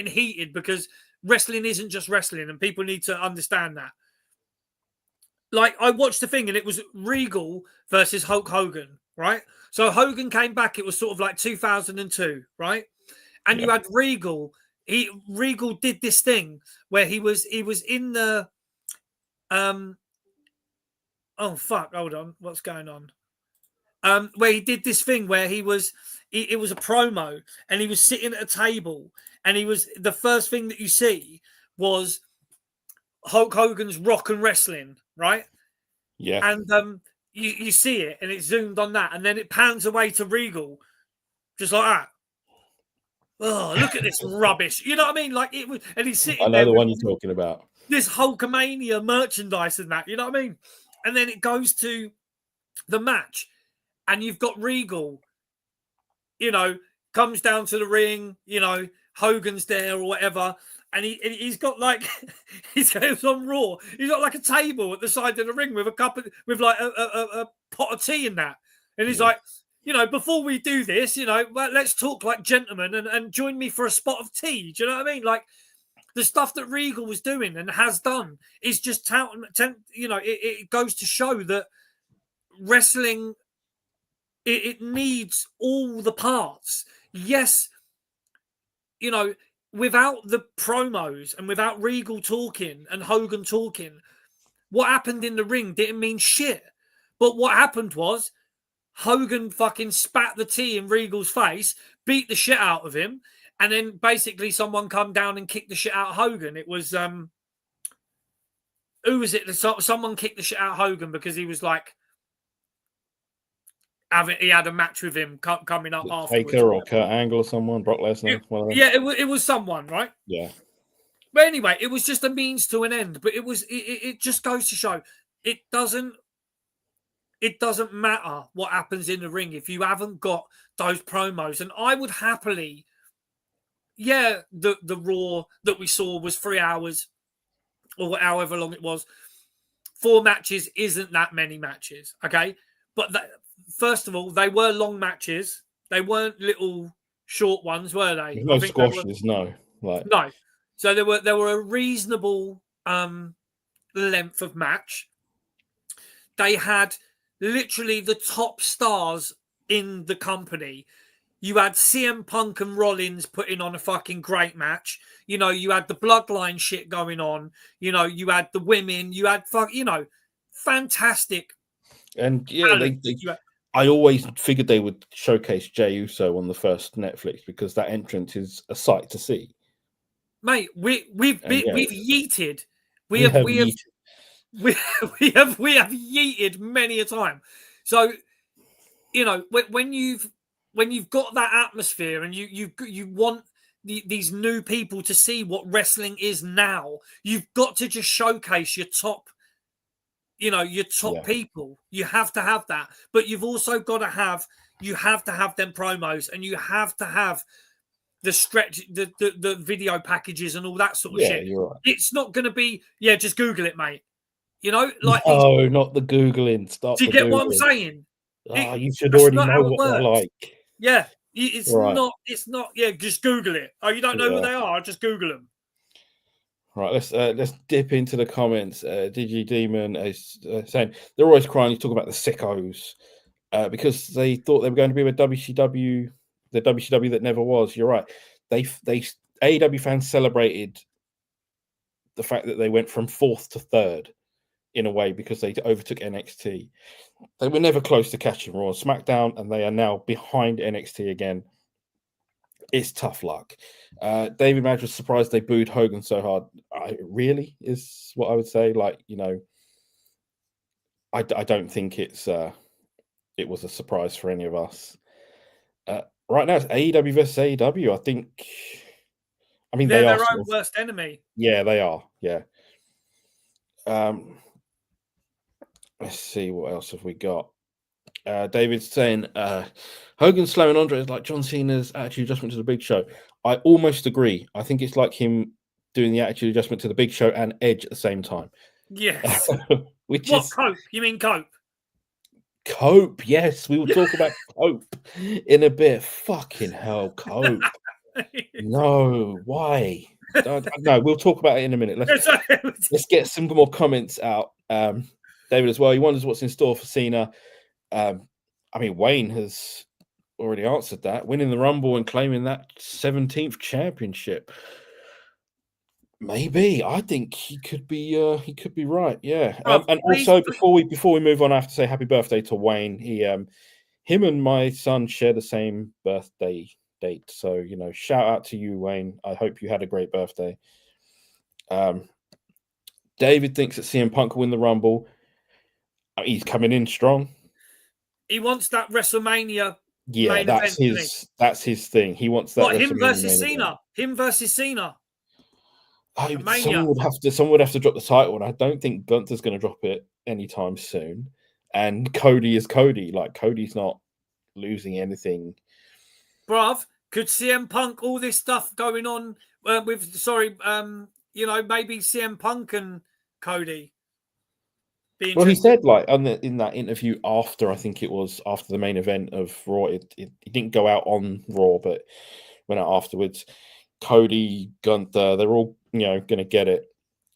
heated because wrestling isn't just wrestling, and people need to understand that. Like, I watched the thing, and it was Regal versus Hulk Hogan, right? So Hogan came back. It was sort of like 2002, right? And you had Regal. Regal did this thing where he was in the oh fuck, hold on, what's going on? Where he did this thing where it was a promo, and he was sitting at a table, and the first thing that you see was Hulk Hogan's Rock and Wrestling, right? Yeah. And you see it, and it's zoomed on that, and then it pans away to Regal, just like that. Oh, look at this rubbish! You know what I mean? Like it was, and he's sitting. I know the one you're talking about. This Hulkamania merchandise and that. You know what I mean? And then it goes to the match. And you've got Regal, you know, comes down to the ring, you know, Hogan's there or whatever. And he's got like, he's on Raw. He's got like a table at the side of the ring with a pot of tea in that. And he's like, you know, before we do this, you know, let's talk like gentlemen and join me for a spot of tea. Do you know what I mean? Like the stuff that Regal was doing and has done is just, you know, it goes to show that wrestling, it needs all the parts. Yes, you know, without the promos and without Regal talking and Hogan talking, what happened in the ring didn't mean shit. But what happened was Hogan fucking spat the tea in Regal's face, beat the shit out of him, and then basically someone come down and kicked the shit out of Hogan. It was who was it? Someone kicked the shit out of Hogan because he was like, he had a match with him coming up afterwards. Taker or Kurt Angle or someone, Brock Lesnar. It was someone, right? Yeah. But anyway, it was just a means to an end. But it just goes to show it doesn't matter what happens in the ring if you haven't got those promos. And I would happily, the Raw that we saw was 3 hours or however long it was. 4 matches isn't that many matches, okay? But first of all, they were long matches. They weren't little short ones, were they? No squashes, no. No. So they were a reasonable length of match. They had literally the top stars in the company. You had CM Punk and Rollins putting on a fucking great match. You know, you had the bloodline shit going on. You know, you had the women. You had fantastic. And I always figured they would showcase Jey Uso on the first Netflix because that entrance is a sight to see. Mate, we've yeeted. We have yeeted many a time. So, you know, when you've got that atmosphere and you want these new people to see what wrestling is now, you've got to just showcase your top. You know, your top people. You have to have that, but you've also got to have them promos, and you have to have the stretch, the video packages and all that sort of shit. You're right. It's not going to be just Google it, mate. You know, like no, not the Googling. Stop. Do you get what I'm saying? You should already know what they're like. Yeah, it's not. It's not. Yeah, just Google it. Oh, you don't know who they are? Just Google them. Right, let's dip into the comments. Digi Demon is saying they're always crying. You talk about the sickos because they thought they were going to be with WCW, the WCW that never was. You're right. They AEW fans celebrated the fact that they went from fourth to third in a way because they overtook NXT. They were never close to catching Raw and SmackDown, and they are now behind NXT again. It's tough luck. David Madge was surprised they booed Hogan so hard. Really is what I would say. Like, you know, I don't think it was a surprise for any of us. Right now, it's AEW versus AEW. I think. I mean, they're they are their own worst enemy. Yeah, they are. Yeah. Let's see what else have we got. David's saying Hogan slowing Andre is like John Cena's attitude adjustment to the Big Show. I almost agree. I think it's like him doing the attitude adjustment to the Big Show and Edge at the same time. Yes. Which what is cope? You mean cope? Cope? Yes, we will talk about Cope in a bit. Fucking hell, Cope. No, why? No, we'll talk about it in a minute. Let's get some more comments out. David as well. He wonders what's in store for Cena. I mean, Wayne has already answered that, winning the Rumble and claiming that 17th championship. Maybe. I think he could be right. Yeah. And also before we move on, I have to say happy birthday to Wayne. Him and my son share the same birthday date. So, you know, shout out to you, Wayne. I hope you had a great birthday. David thinks that CM Punk will win the Rumble. He's coming in strong. He wants that WrestleMania. Yeah, that's his thing. He wants that. What, him versus Cena? Him versus Cena. Someone would have to drop the title, and I don't think Gunther's going to drop it anytime soon. And Cody is Cody. Like, Cody's not losing anything. Bruv, could CM Punk, all this stuff going on maybe CM Punk and Cody. Well, he said, like, in that interview after, I think it was after the main event of Raw, it didn't go out on Raw, but went out afterwards. Cody, Gunther, they're all, you know, going to get it.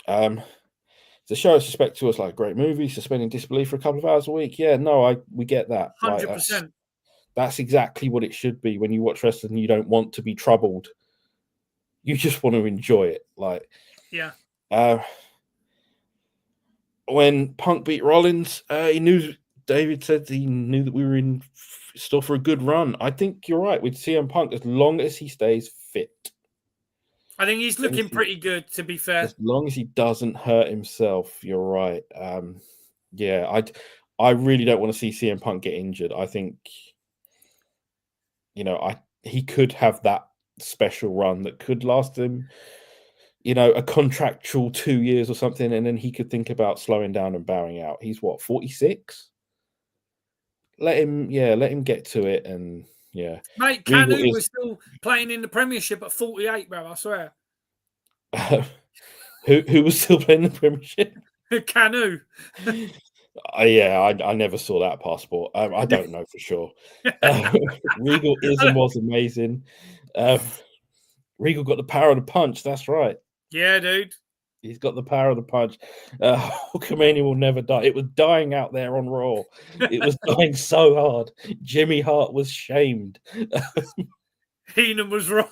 The show is suspect to us like a great movie, suspending disbelief for a couple of hours a week. Yeah, no, we get that. 100%. Like, that's exactly what it should be when you watch wrestling. You don't want to be troubled. You just want to enjoy it. Like, yeah. When Punk beat Rollins, David said he knew that we were in store for a good run. I think you're right with CM Punk, as long as he stays fit. I think he's looking pretty good, to be fair. As long as he doesn't hurt himself, you're right. Yeah, I really don't want to see CM Punk get injured. I think, you know, he could have that special run that could last him, you know, a contractual 2 years or something, and then he could think about slowing down and bowing out. He's what, 46? Let him get to it, and yeah. Mate, Canu was still playing in the Premiership at 48, bro, I swear. Who was still playing the Premiership? Canu. I never saw that passport. I don't know for sure. Regal is and was amazing. Regal got the power of the punch. That's right. Yeah, dude. He's got the power of the punch. Hulkamania will never die. It was dying out there on Raw. It was dying so hard. Jimmy Hart was shamed. Heenan was right.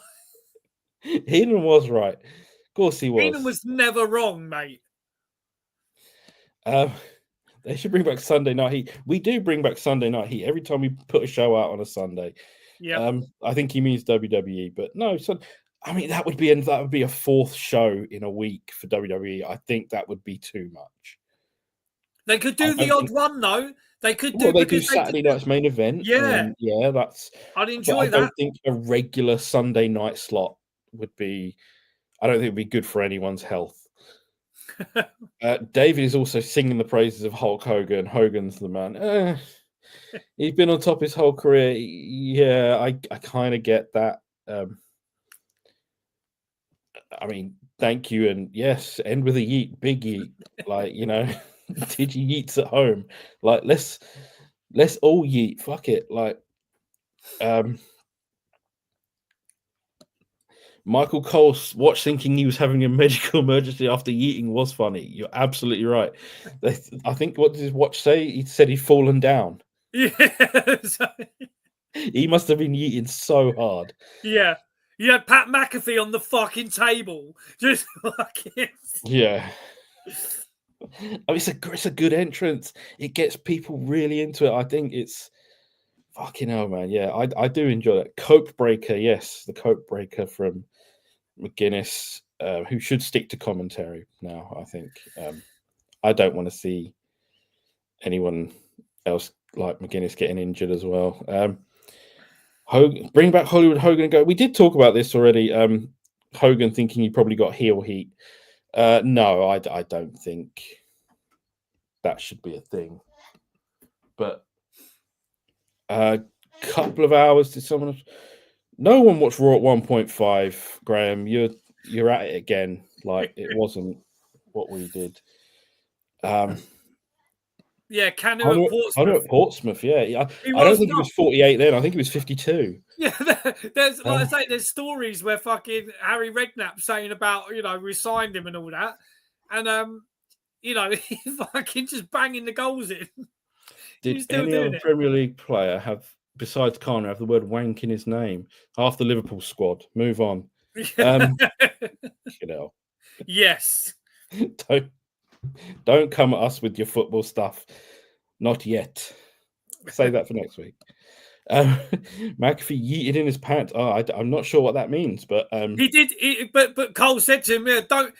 Heenan was right. Of course he was. Heenan was never wrong, mate. They should bring back Sunday Night Heat. We do bring back Sunday Night Heat every time we put a show out on a Sunday. Yeah. I think he means WWE, but no. I mean, that would be a fourth show in a week for WWE. I think that would be too much. They could do the odd one though. They could do. They do Saturday night's main event. Yeah, that's. I'd enjoy that. I don't think a regular Sunday night slot would be. I don't think it'd be good for anyone's health. David is also singing the praises of Hulk Hogan. Hogan's the man. He's been on top his whole career. Yeah, I kind of get that. I mean, thank you, and yes, end with a yeet, big yeet. Like, you know, Digi yeets at home. Like, let's all yeet. Fuck it. Like, Michael Cole watched thinking he was having a medical emergency after eating was funny. You're absolutely right. I think, what did his watch say? He said he'd fallen down. Yeah. He must have been eating so hard. Yeah. You had Pat McAfee on the fucking table. Just fucking... Yeah. I mean, it's a good entrance. It gets people really into it. I think it's fucking hell, man. Yeah, I do enjoy it. Cope Breaker, yes, the Cope Breaker from McGuinness, who should stick to commentary now. I think I don't want to see anyone else like McGuinness getting injured as well. Hogan, bring back Hollywood Hogan and go. We did talk about this already. Hogan thinking he probably got heel heat. No, I don't think that should be a thing. But a couple of hours to someone. No one watched Raw at 1.5, Graham. You're at it again. Like it wasn't what we did. Yeah, Canu at Portsmouth. At Portsmouth, yeah. I don't think he was 48 then. I think he was 52. Yeah, there's like I say, there's stories where fucking Harry Redknapp saying about, we signed him and all that, and he fucking just banging the goals in. Did any other Premier League player have, besides Connor, have the word wank in his name? Half the Liverpool squad. Move on. Yes. Don't come at us with your football stuff. Not yet. Save that for next week. McAfee yeeted in his pants. Oh, I'm not sure what that means, but he did. But Cole said to him, "Yeah, don't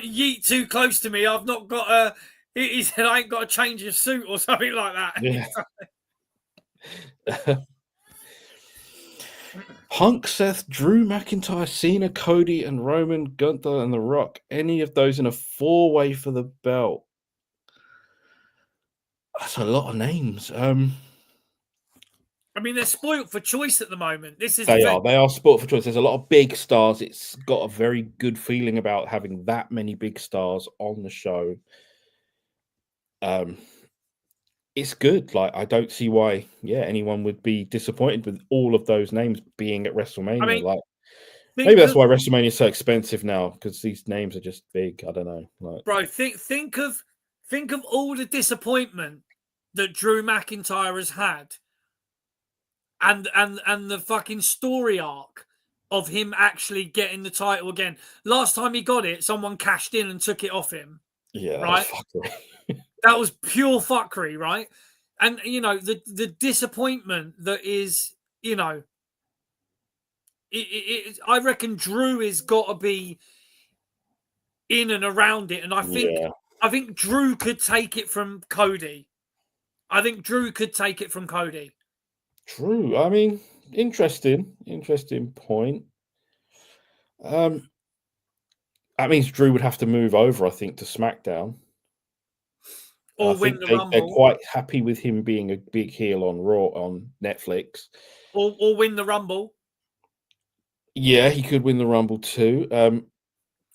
yeet too close to me. I've not got a." He said, "I ain't got a change of suit or something like that." Yeah. Punk, Seth, Drew McIntyre, Cena, Cody, and Roman, Gunther, and The Rock. Any of those in a 4-way for the belt. That's a lot of names. I mean, they're spoiled for choice at the moment. They are spoiled for choice. There's a lot of big stars. It's got a very good feeling about having that many big stars on the show. It's good. Like, I don't see why, anyone would be disappointed with all of those names being at WrestleMania. I mean, maybe that's why WrestleMania is so expensive now, because these names are just big. I don't know. Bro, think of all the disappointment that Drew McIntyre has had, and the fucking story arc of him actually getting the title again. Last time he got it, someone cashed in and took it off him. Yeah, right. That was pure fuckery, right? And the disappointment that is, I reckon Drew has got to be in and around it, and I think Drew could take it from Cody. True. I mean, interesting point. That means Drew would have to move over, I think, to SmackDown. Or win the Rumble. They're quite happy with him being a big heel on Raw on Netflix. Or win the Rumble. Yeah, he could win the Rumble too.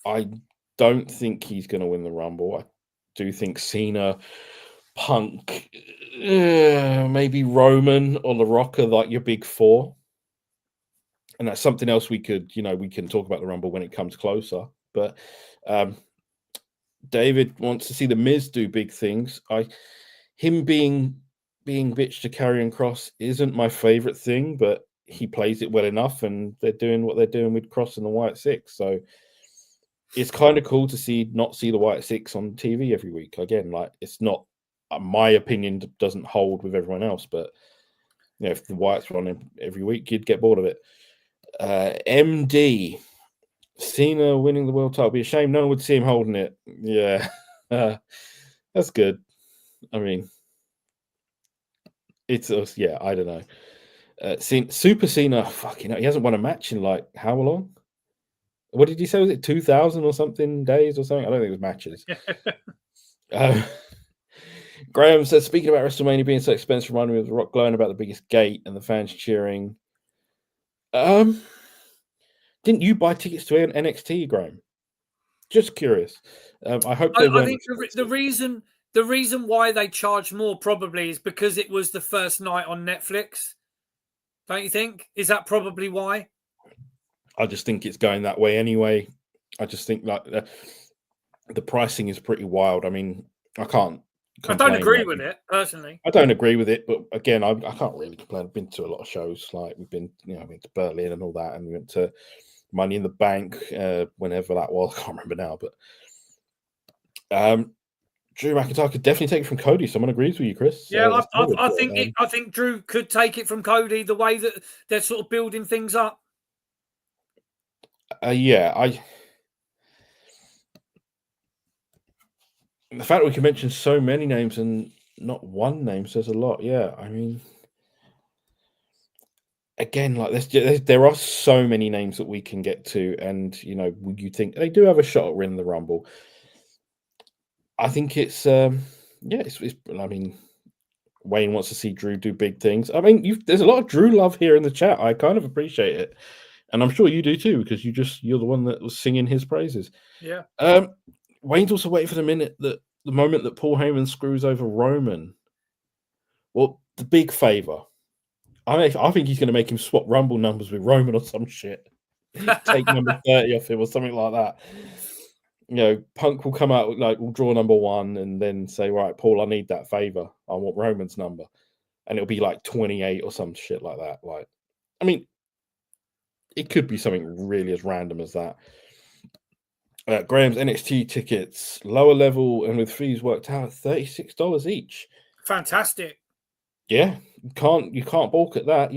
I don't think he's going to win the Rumble. I do think Cena, Punk, maybe Roman or The Rock are like your big four. And that's something else we can talk about the Rumble when it comes closer. But David wants to see The Miz do big things. Him being bitched to Karrion Kross isn't my favorite thing, but he plays it well enough, and they're doing what they're doing with Kross and the White Six. So it's kind of cool to not see the White Six on TV every week. Again, like, it's not, my opinion doesn't hold with everyone else, but if the Whites were on every week, you'd get bored of it. MD, Cena winning the world title would be a shame. No one would see him holding it. Yeah, that's good. I mean, it's I don't know. Super Cena, fucking hell, he hasn't won a match in like how long? What did he say? Was it 2,000 or something days or something? I don't think it was matches. Graham says, speaking about WrestleMania being so expensive, reminded me of The Rock glowing about the biggest gate and the fans cheering. Didn't you buy tickets to NXT, Graham? Just curious. I hope they I think the reason why they charge more probably is because it was the first night on Netflix. Don't you think? Is that probably why? I just think it's going that way anyway. I just think like the pricing is pretty wild. I mean, I can't complain. I don't agree with it personally. I don't agree with it, but again, I can't really complain. I've been to a lot of shows, like we've been, I went to Berlin and all that, and we went to Money in the Bank, whenever that was. I can't remember now, but Drew McIntyre could definitely take it from Cody. Someone agrees with you, Chris. Yeah, I think Drew could take it from Cody the way that they're sort of building things up. The fact that we can mention so many names and not one name says a lot. Yeah, I mean, again, like there are so many names that we can get to, and you think they do have a shot at winning the Rumble. I think it's I mean, Wayne wants to see Drew do big things. I mean, there's a lot of Drew love here in the chat. I kind of appreciate it, and I'm sure you do too, because you're the one that was singing his praises. Yeah. Wayne's also waiting for the moment that Paul Heyman screws over Roman. Well, the big favor. I think he's going to make him swap Rumble numbers with Roman or some shit. Take number 30 off him or something like that. Punk will come out, like, we'll draw number 1 and then say, right, Paul, I need that favor. I want Roman's number. And it'll be like 28 or some shit like that. Like, I mean, it could be something really as random as that. Graham's NXT tickets, lower level and with fees worked out $36 each. Fantastic. Yeah, you can't balk at that.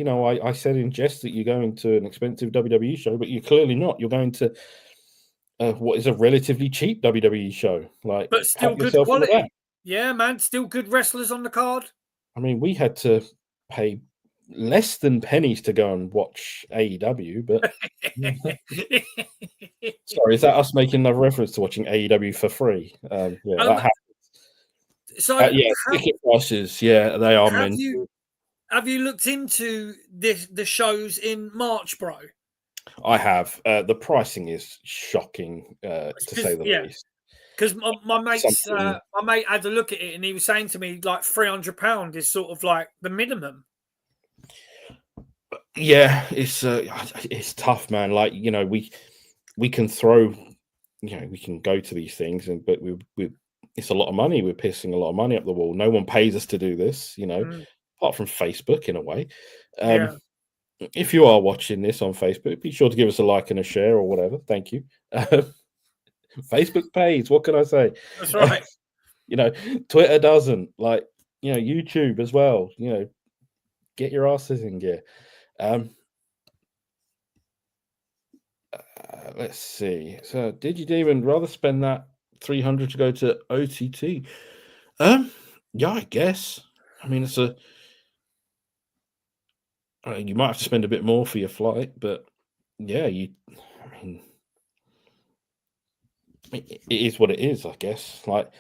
I said in jest that you're going to an expensive WWE show, but you're clearly not. You're going to what is a relatively cheap WWE show, like, but still good quality. Yeah, man, still good wrestlers on the card. I mean, we had to pay less than pennies to go and watch AEW, but sorry, is that us making another reference to watching AEW for free? That happens. So ticket prices, they are meant. Have you looked into the shows in March, bro? I have. The pricing is shocking, to say the least. Because my mate had a look at it and he was saying to me like £300 is sort of like the minimum. Yeah, it's tough, man. Like, we can throw, we can go to these things, but we it's a lot of money. We're pissing a lot of money up the wall. No one pays us to do this, apart from Facebook in a way. If you are watching this on Facebook, be sure to give us a like and a share or whatever. Thank you. Facebook pays. What can I say? That's right. Twitter doesn't. Like, YouTube as well. Get your asses in gear. Let's see. So, did you even rather spend that $300 to go to OTT? Yeah, I guess. I mean, you might have to spend a bit more for your flight, but yeah, it is what it is, I guess. Like,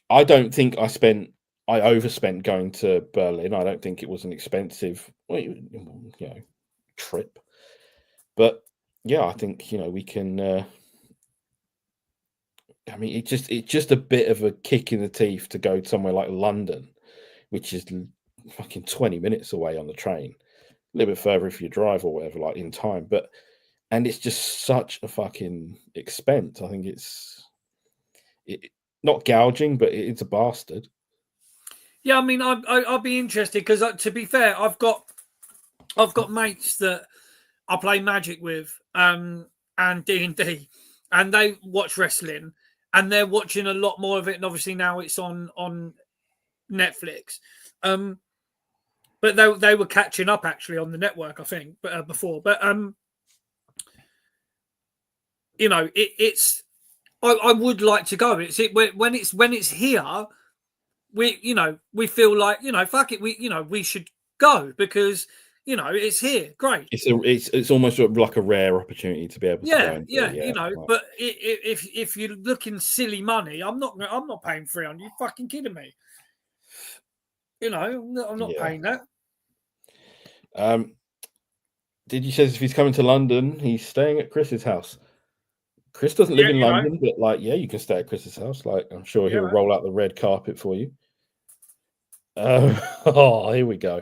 I don't think I overspent going to Berlin. I don't think it was an expensive, trip. But yeah, I think we can. I mean, it's just a bit of a kick in the teeth to go somewhere like London, which is fucking 20 minutes away on the train. A little bit further if you drive or whatever, like in time. And it's just such a fucking expense. I think it's not gouging, but it's a bastard. Yeah, I mean, I'd be interested because, to be fair, I've got mates that I play Magic with, and D&D, and they watch wrestling, and they're watching a lot more of it. And obviously now it's on Netflix. But they were catching up actually on the network, I think, before. But it's. I would like to go. When it's here, we feel like fuck it, we should go because it's here. Great. It's almost like a rare opportunity to be able to go. Right. But if you're looking silly money, I'm not paying $300. You fucking kidding me? I'm not paying that. Did you say if he's coming to London, he's staying at Chris's house? Chris doesn't live in London, but you can stay at Chris's house. Like, I'm sure he'll roll out the red carpet for you. Here we go.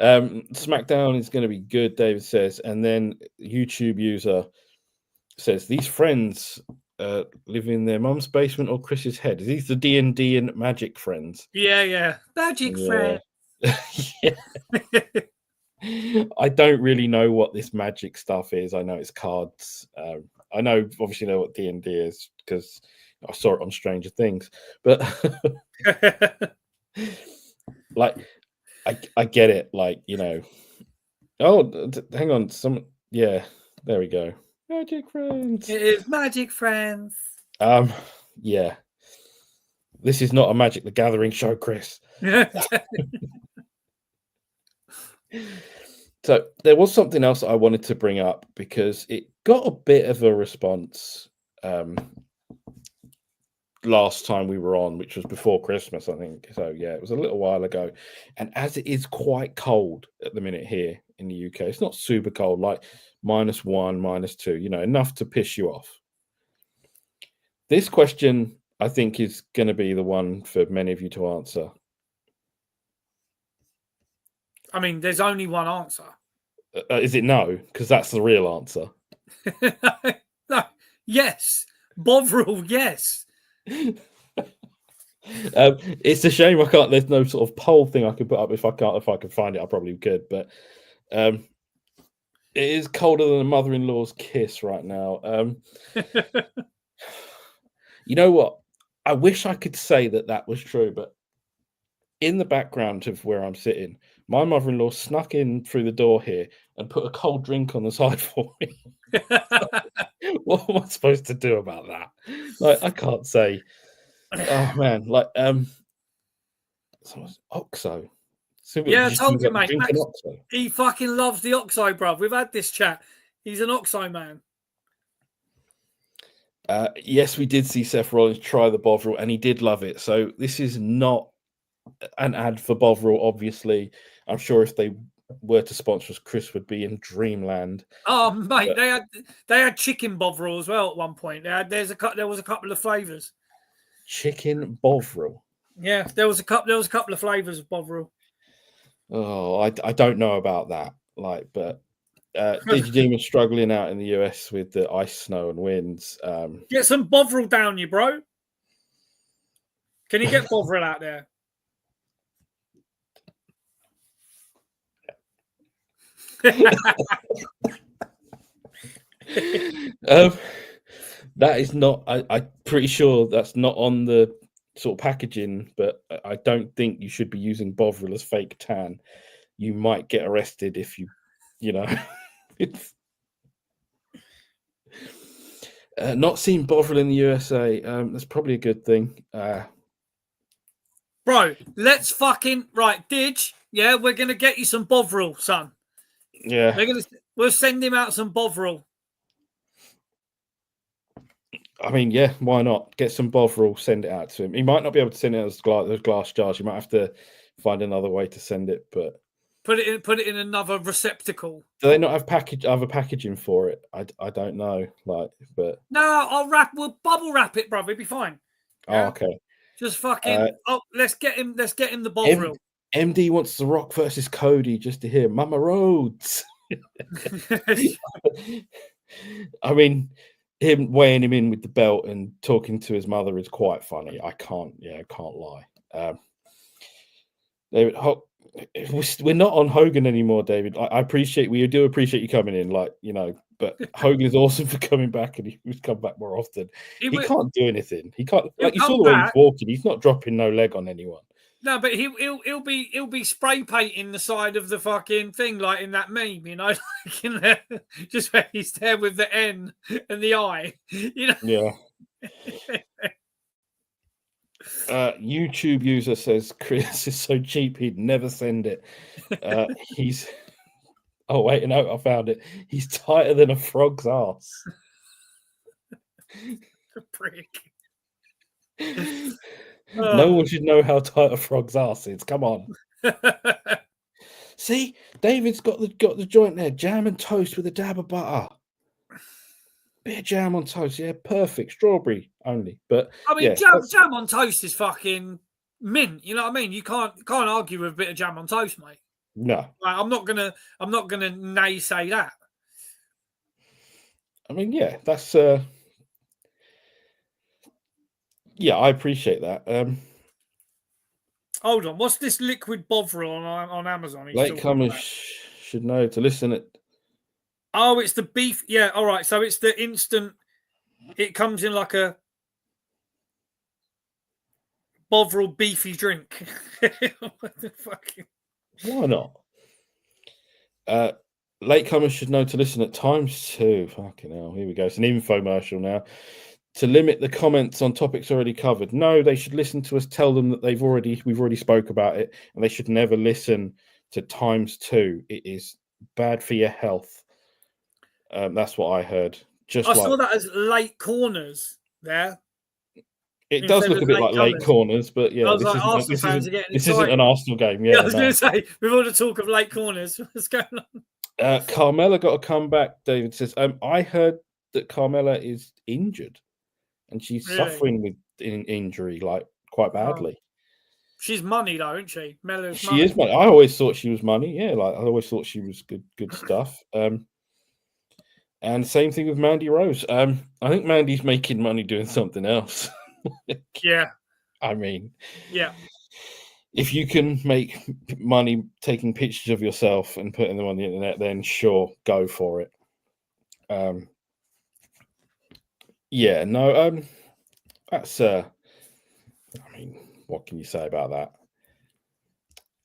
SmackDown is going to be good, David says, and then YouTube user says these friends live in their mum's basement or Chris's head. Are these the D&D and Magic friends? Yeah. Magic friend. Yeah. I don't really know what this magic stuff is. I know it's cards. I obviously know what D&D is because I saw it on Stranger Things. But like, I get it. Like, oh, hang on. Yeah, there we go. Magic friends. It is Magic Friends. Yeah. This is not a Magic the Gathering show, Chris. So there was something else I wanted to bring up because it got a bit of a response last time we were on, which was before Christmas, I think. So yeah, it was a little while ago. And as it is quite cold at the minute here in the UK, it's not super cold, like -1, -2, enough to piss you off. This question, I think, is going to be the one for many of you to answer. I mean, there's only one answer. Is it no? Because that's the real answer. No. Yes. Bovril, yes. It's a shame I can't. There's no sort of poll thing I could put up. If I could find it, I probably could. But it is colder than a mother-in-law's kiss right now. You know what? I wish I could say that was true, but in the background of where I'm sitting, my mother-in-law snuck in through the door here and put a cold drink on the side for me. What am I supposed to do about that? Like, I can't say. Oh man, like Oxo. Yeah, I told you, mate. Max, Oxo. he fucking loves the Oxo, bruv. We've had this chat. He's an Oxo man. Yes, we did see Seth Rollins try the Bovril, and he did love it. So this is not an ad for Bovril, obviously. I'm sure if they were to sponsor us, Chris would be in dreamland. Oh, mate, but they had chicken Bovril as well at one point. There was a couple of flavors. Chicken Bovril. Yeah, there was a couple of flavors of Bovril. Oh, I don't know about that. But Digidemon struggling out in the US with the ice, snow, and winds. Get some Bovril down you, bro. Can you get Bovril out there? That is not. I'm pretty sure that's not on the sort of packaging, but I don't think you should be using Bovril as fake tan. You might get arrested if it's not seeing Bovril in the USA. That's probably a good thing. Bro, let's fucking right, Dig. Yeah, we're gonna get you some Bovril, son. Yeah, we'll send him out some Bovril. I mean, yeah, why not? Get some Bovril, send it out to him. He might not be able to send it as those glass jars. You might have to find another way to send it, but put it in another receptacle. Do they not have other packaging for it? I don't know. But no, we'll bubble wrap it, brother. It'll be fine. Yeah? Oh, okay. Just fucking. Let's get him the Bovril. MD wants The Rock versus Cody just to hear Mama Rhodes. I mean, him weighing him in with the belt and talking to his mother is quite funny. I can't lie. David, we're not on Hogan anymore, David. We do appreciate you coming in, but Hogan is awesome for coming back, and he's come back more often. He can't do anything. He can't. Like you saw the way he's walking. He's not dropping no leg on anyone. No, but he'll be spray painting the side of the fucking thing, like in that meme, just where he's there with the N and the I, Yeah. YouTube user says Chris is so cheap he'd never send it. He's. Oh wait, no, I found it. He's tighter than a frog's ass. The prick. No one should know how tight a frog's ass is. Come on. See, David's got the joint there. Jam and toast with a dab of butter. Bit of jam on toast, yeah, perfect. Strawberry only, but I mean, yeah, jam on toast is fucking mint. You know what I mean? You can't argue with a bit of jam on toast, mate. No, like, I'm not gonna naysay that. I mean, yeah, that's yeah, I appreciate that. Hold on, what's this liquid Bovril on Amazon? Latecomers should know to listen at. Oh, it's the beef. Yeah, all right. So it's the instant. It comes in like a Bovril beefy drink. What the fuck? Why not? Latecomers should know to listen at ×2. Fucking hell, here we go. It's an infomercial now. To limit the comments on topics already covered. No, they should listen to us tell them that we've already spoke about it, and they should never listen to ×2. It is bad for your health. That's what I heard. I saw that as late corners there. It does look a bit like late corners, but yeah, this isn't an Arsenal game. Yeah, I was going to say, with all the talk of late corners, what's going on? Carmella got a comeback. David says, I heard that Carmella is injured and she's suffering with injury, like quite badly. She's money though, isn't she? She is money. I always thought she was money. Yeah, like I always thought she was good stuff. And same thing with Mandy Rose. I think Mandy's making money doing something else. Yeah. I mean, yeah. If you can make money taking pictures of yourself and putting them on the internet, then sure, go for it. Yeah, no, that's I mean, what can you say about that?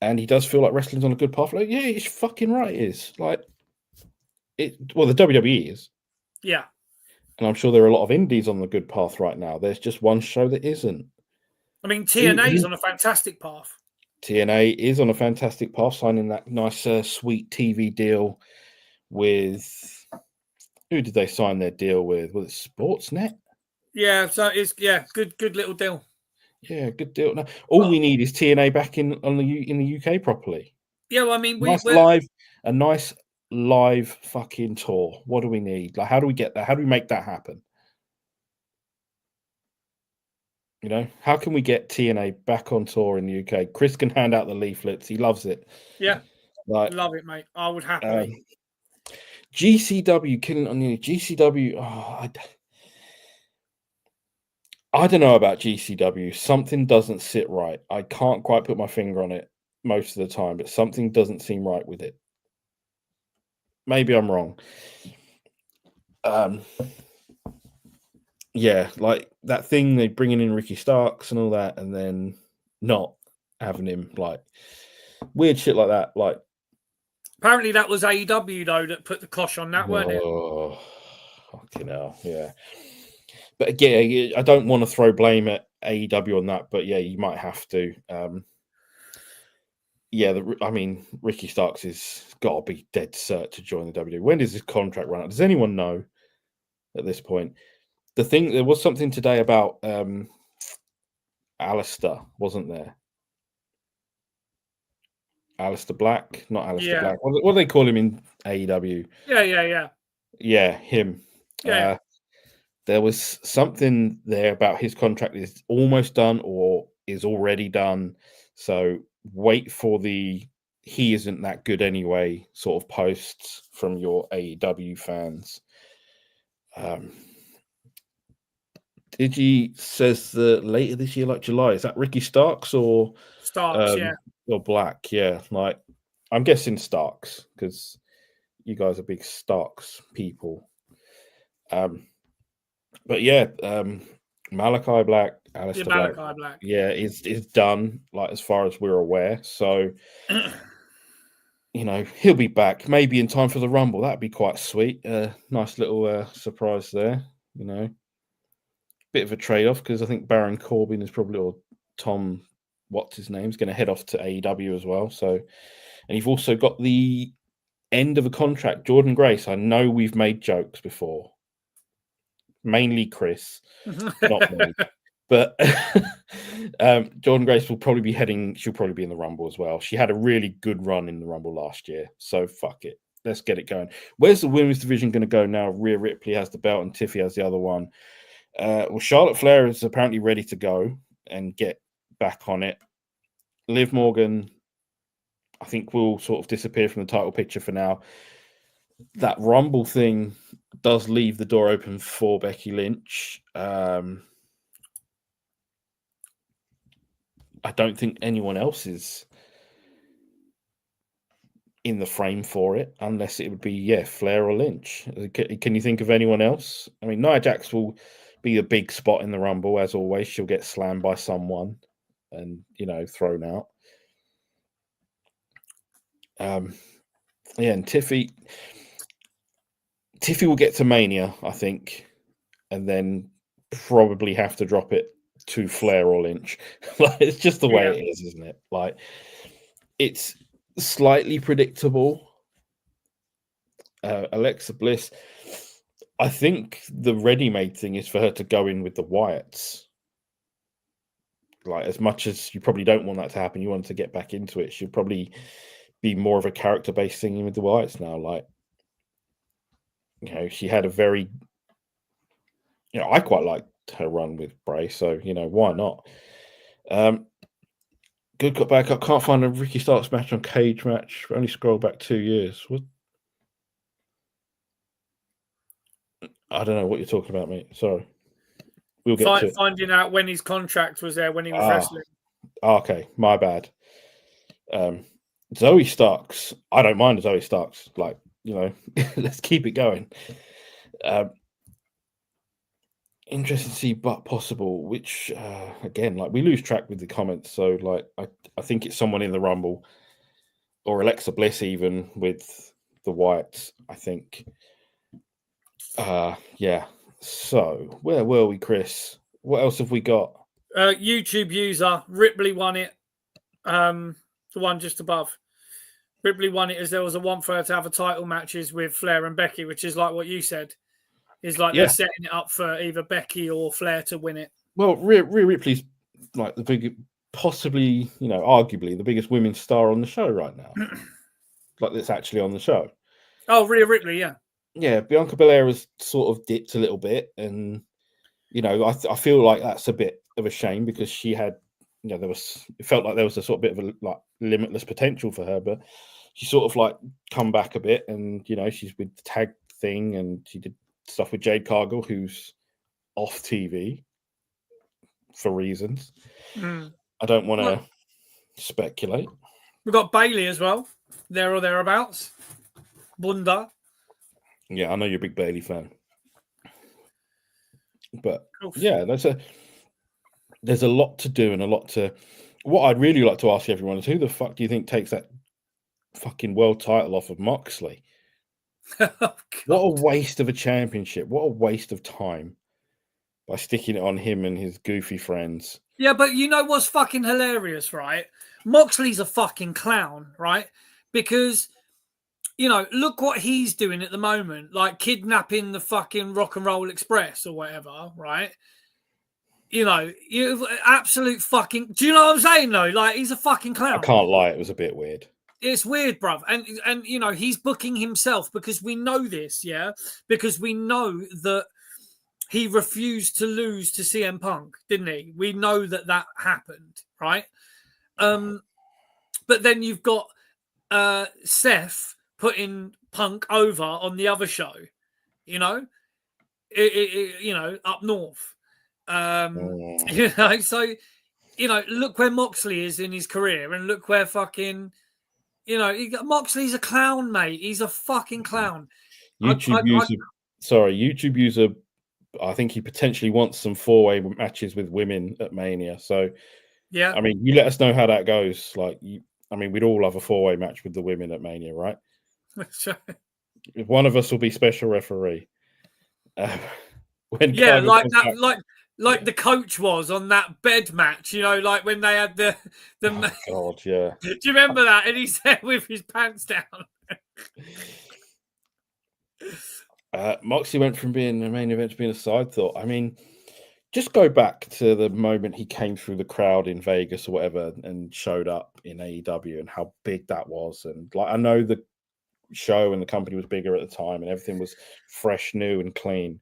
And he does feel like wrestling's on a good path. Like, yeah, he's fucking right. It is like it. Well, the WWE is. Yeah. And I'm sure there are a lot of indies on the good path right now. There's just one show that isn't. I mean, TNA is on a fantastic path. TNA is on a fantastic path, signing that nice, sweet TV deal with. Who did they sign their deal with? Was it Sportsnet? Yeah, so it's good little deal. Yeah, good deal. No, all we need is TNA back in the UK properly. Yeah, well, I mean, a nice live fucking tour. What do we need? Like, how do we get that? How do we make that happen? You know, how can we get TNA back on tour in the UK? Chris can hand out the leaflets. He loves it. Yeah, love it, mate. I would happily. GCW killing on you. GCW. Oh, I don't know about GCW. Something doesn't sit right. I can't quite put my finger on it most of the time, but something doesn't seem right with it. Maybe I'm wrong. Yeah, like that thing they bringing in Ricky Starks and all that, and then not having him, like weird shit like that. Like apparently that was AEW though that put the cosh on that, weren't it? Oh, fucking hell, yeah. But again, I don't want to throw blame at AEW on that, but yeah, you might have to. Yeah, I mean, Ricky Starks has got to be dead cert to join the WWE. When does his contract run out? Does anyone know at this point? There was something today about Alistair, wasn't there? Alistair Black, not Alistair Black. What do they call him in AEW? Yeah, him. Yeah. There was something there about his contract is almost done or is already done. So wait for the he isn't that good anyway sort of posts from your AEW fans. Digi says that later this year, like July, is that Ricky Starks or Starks? Or Black? Yeah, like I'm guessing Starks because you guys are big Starks people. But yeah, Malachi Black, Alistair Black, yeah, is done. Like as far as we're aware, so you know he'll be back maybe in time for the Rumble. That'd be quite sweet. Nice little surprise there. You know, bit of a trade off because I think Baron Corbin is probably or Tom, what's his name, is going to head off to AEW as well. So, and you've also got the end of a contract, Jordan Grace. I know we've made jokes before. Mainly Chris, not me. But Jordan Grace will probably be she'll probably be in the Rumble as well. She had a really good run in the Rumble last year. So fuck it. Let's get it going. Where's the women's division going to go now? Rhea Ripley has the belt and Tiffy has the other one. Well, Charlotte Flair is apparently ready to go and get back on it. Liv Morgan, I think, will sort of disappear from the title picture for now. That Rumble thing does leave the door open for Becky Lynch. I don't think anyone else is in the frame for it, unless it would be, Flair or Lynch. Can you think of anyone else? I mean, Nia Jax will be a big spot in the Rumble, as always. She'll get slammed by someone and, thrown out. And Tiffy will get to Mania, I think, and then probably have to drop it to Flair or Lynch. It's just the way it is, isn't it? Like, it's slightly predictable. Alexa Bliss, I think the ready-made thing is for her to go in with the Wyatts. Like, as much as you probably don't want that to happen, you want to get back into it. She'll probably be more of a character-based thing with the Wyatts now. Like, she had a very, I quite liked her run with Bray, so why not? Good got back. I can't find a Ricky Starks match on Cage Match. Only scroll back 2 years. What? I don't know what you're talking about, mate. Sorry. We'll get to it. Finding out when his contract was there, when he was wrestling. Okay, my bad. Zoe Starks. I don't mind Zoe Starks. Like, let's keep it going. Interesting to see, but possible, which, again, like, we lose track with the comments. So, like, I think it's someone in the Rumble or Alexa Bliss, even with the Wyatts, I think. Yeah. So, where were we, Chris? What else have we got? YouTube user Ripley won it. The one just above. Ripley won it as there was a want for her to have a title matches with Flair and Becky, which is like what you said. Is like they're setting it up for either Becky or Flair to win it. Well, Rhea Ripley's like the big, possibly, arguably the biggest women's star on the show right now. Like, that's actually on the show. Oh, Rhea Ripley, yeah. Yeah, Bianca Belair has sort of dipped a little bit, and I feel like that's a bit of a shame because she had, it felt like there was a sort of bit of a like limitless potential for her, but she sort of like come back a bit, and she's with the tag thing, and she did stuff with Jade Cargill, who's off TV for reasons. I don't want to speculate. We've got Bailey as well, there or thereabouts. Bunda. Yeah, I know you're a big Bailey fan. But yeah, there's a lot to do and a lot to. What I'd really like to ask everyone is, who the fuck do you think takes that fucking world title off of Moxley? What a waste of a championship. What a waste of time by sticking it on him and his goofy friends. Yeah, but you know what's fucking hilarious, right? Moxley's a fucking clown, right? Because, look what he's doing at the moment, like kidnapping the fucking Rock and Roll Express or whatever, right? You absolute fucking. Do you know what I'm saying, though? Like, he's a fucking clown. I can't lie, it was a bit weird. It's weird, bruv. And he's booking himself because we know this, yeah? Because we know that he refused to lose to CM Punk, didn't he? We know that happened, right? But then you've got Seth putting Punk over on the other show, up north. So, look where Moxley is in his career, and look where fucking, Moxley's a clown, mate. He's a fucking clown. YouTube user, I think he potentially wants some 4-way matches with women at Mania. So, yeah, I mean, you let us know how that goes. Like, we'd all have a 4-way match with the women at Mania, right? If one of us will be special referee. Like the coach was on that bed match, like when they had the oh, God, yeah. Do you remember that? And he's there with his pants down. Moxley went from being the main event to being a side thought. I mean, just go back to the moment he came through the crowd in Vegas or whatever and showed up in AEW and how big that was. And like, I know the show and the company was bigger at the time and everything was fresh, new, and clean.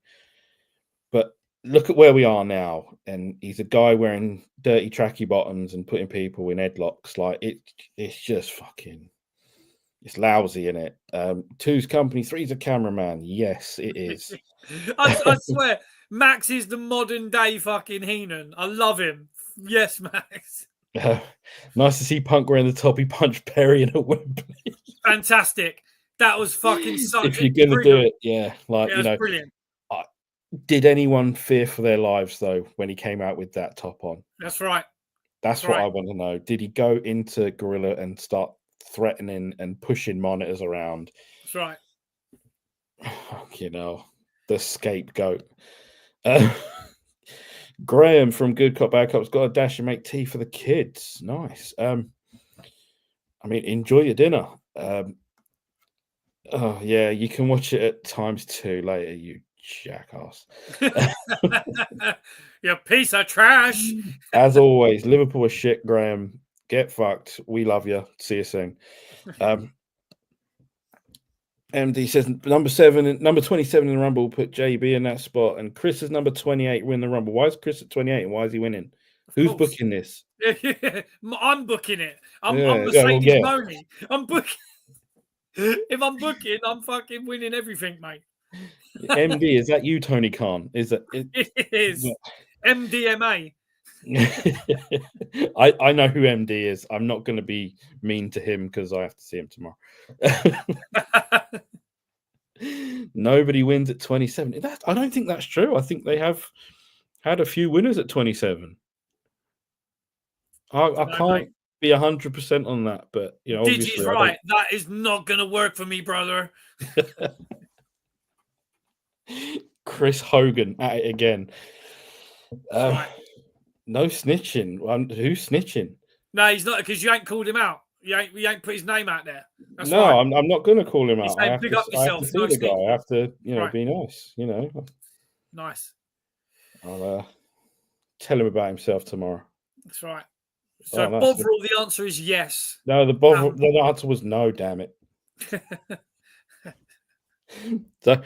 But look at where we are now, and he's a guy wearing dirty tracky bottoms and putting people in headlocks. Like it's just fucking, it's lousy, in it. Two's company, three's a cameraman. Yes, it is. I swear, Max is the modern day fucking Heenan. I love him. Yes, Max. Nice to see Punk wearing the top he punched Perry in a Wembley. Fantastic. That was fucking such. If you're gonna do it, yeah, like yeah, that's brilliant. Did anyone fear for their lives though when he came out with that top on? That's right. That's what I want to know. Did he go into Gorilla and start threatening and pushing monitors around? That's right. You know, the scapegoat. Graham from Good Cop Bad Cop's got a dash and make tea for the kids. Nice. I mean, enjoy your dinner. Oh yeah, you can watch it at ×2 later, you jackass. You piece of trash. As always, Liverpool are shit, Graham. Get fucked. We love you. See you soon. MD says number 27 in the Rumble, put JB in that spot, and Chris is number 28 win the Rumble. Why is Chris at 28 and why is he winning? Who's booking this? I'm booking it. I'm Mercedes Money. I'm booking. If I'm booking, I'm fucking winning everything, mate. MD, is that you, Tony Khan? Is that it is MDMA? I know who MD is. I'm not going to be mean to him because I have to see him tomorrow. Nobody wins at 27. I don't think that's true. I think they have had a few winners at 27. I can't be 100% on that, but you know, Digi's right. That is not going to work for me, brother. Chris Hogan at it again. Right. No snitching. Who's snitching? No, he's not, because you ain't called him out. You ain't put his name out there. That's no, right. I'm not going to call him out. I have to see the guy. I have to, be nice. Nice. I'll tell him about himself tomorrow. That's right. So, Bovril, the answer is yes. No, the answer was no. Damn it. So,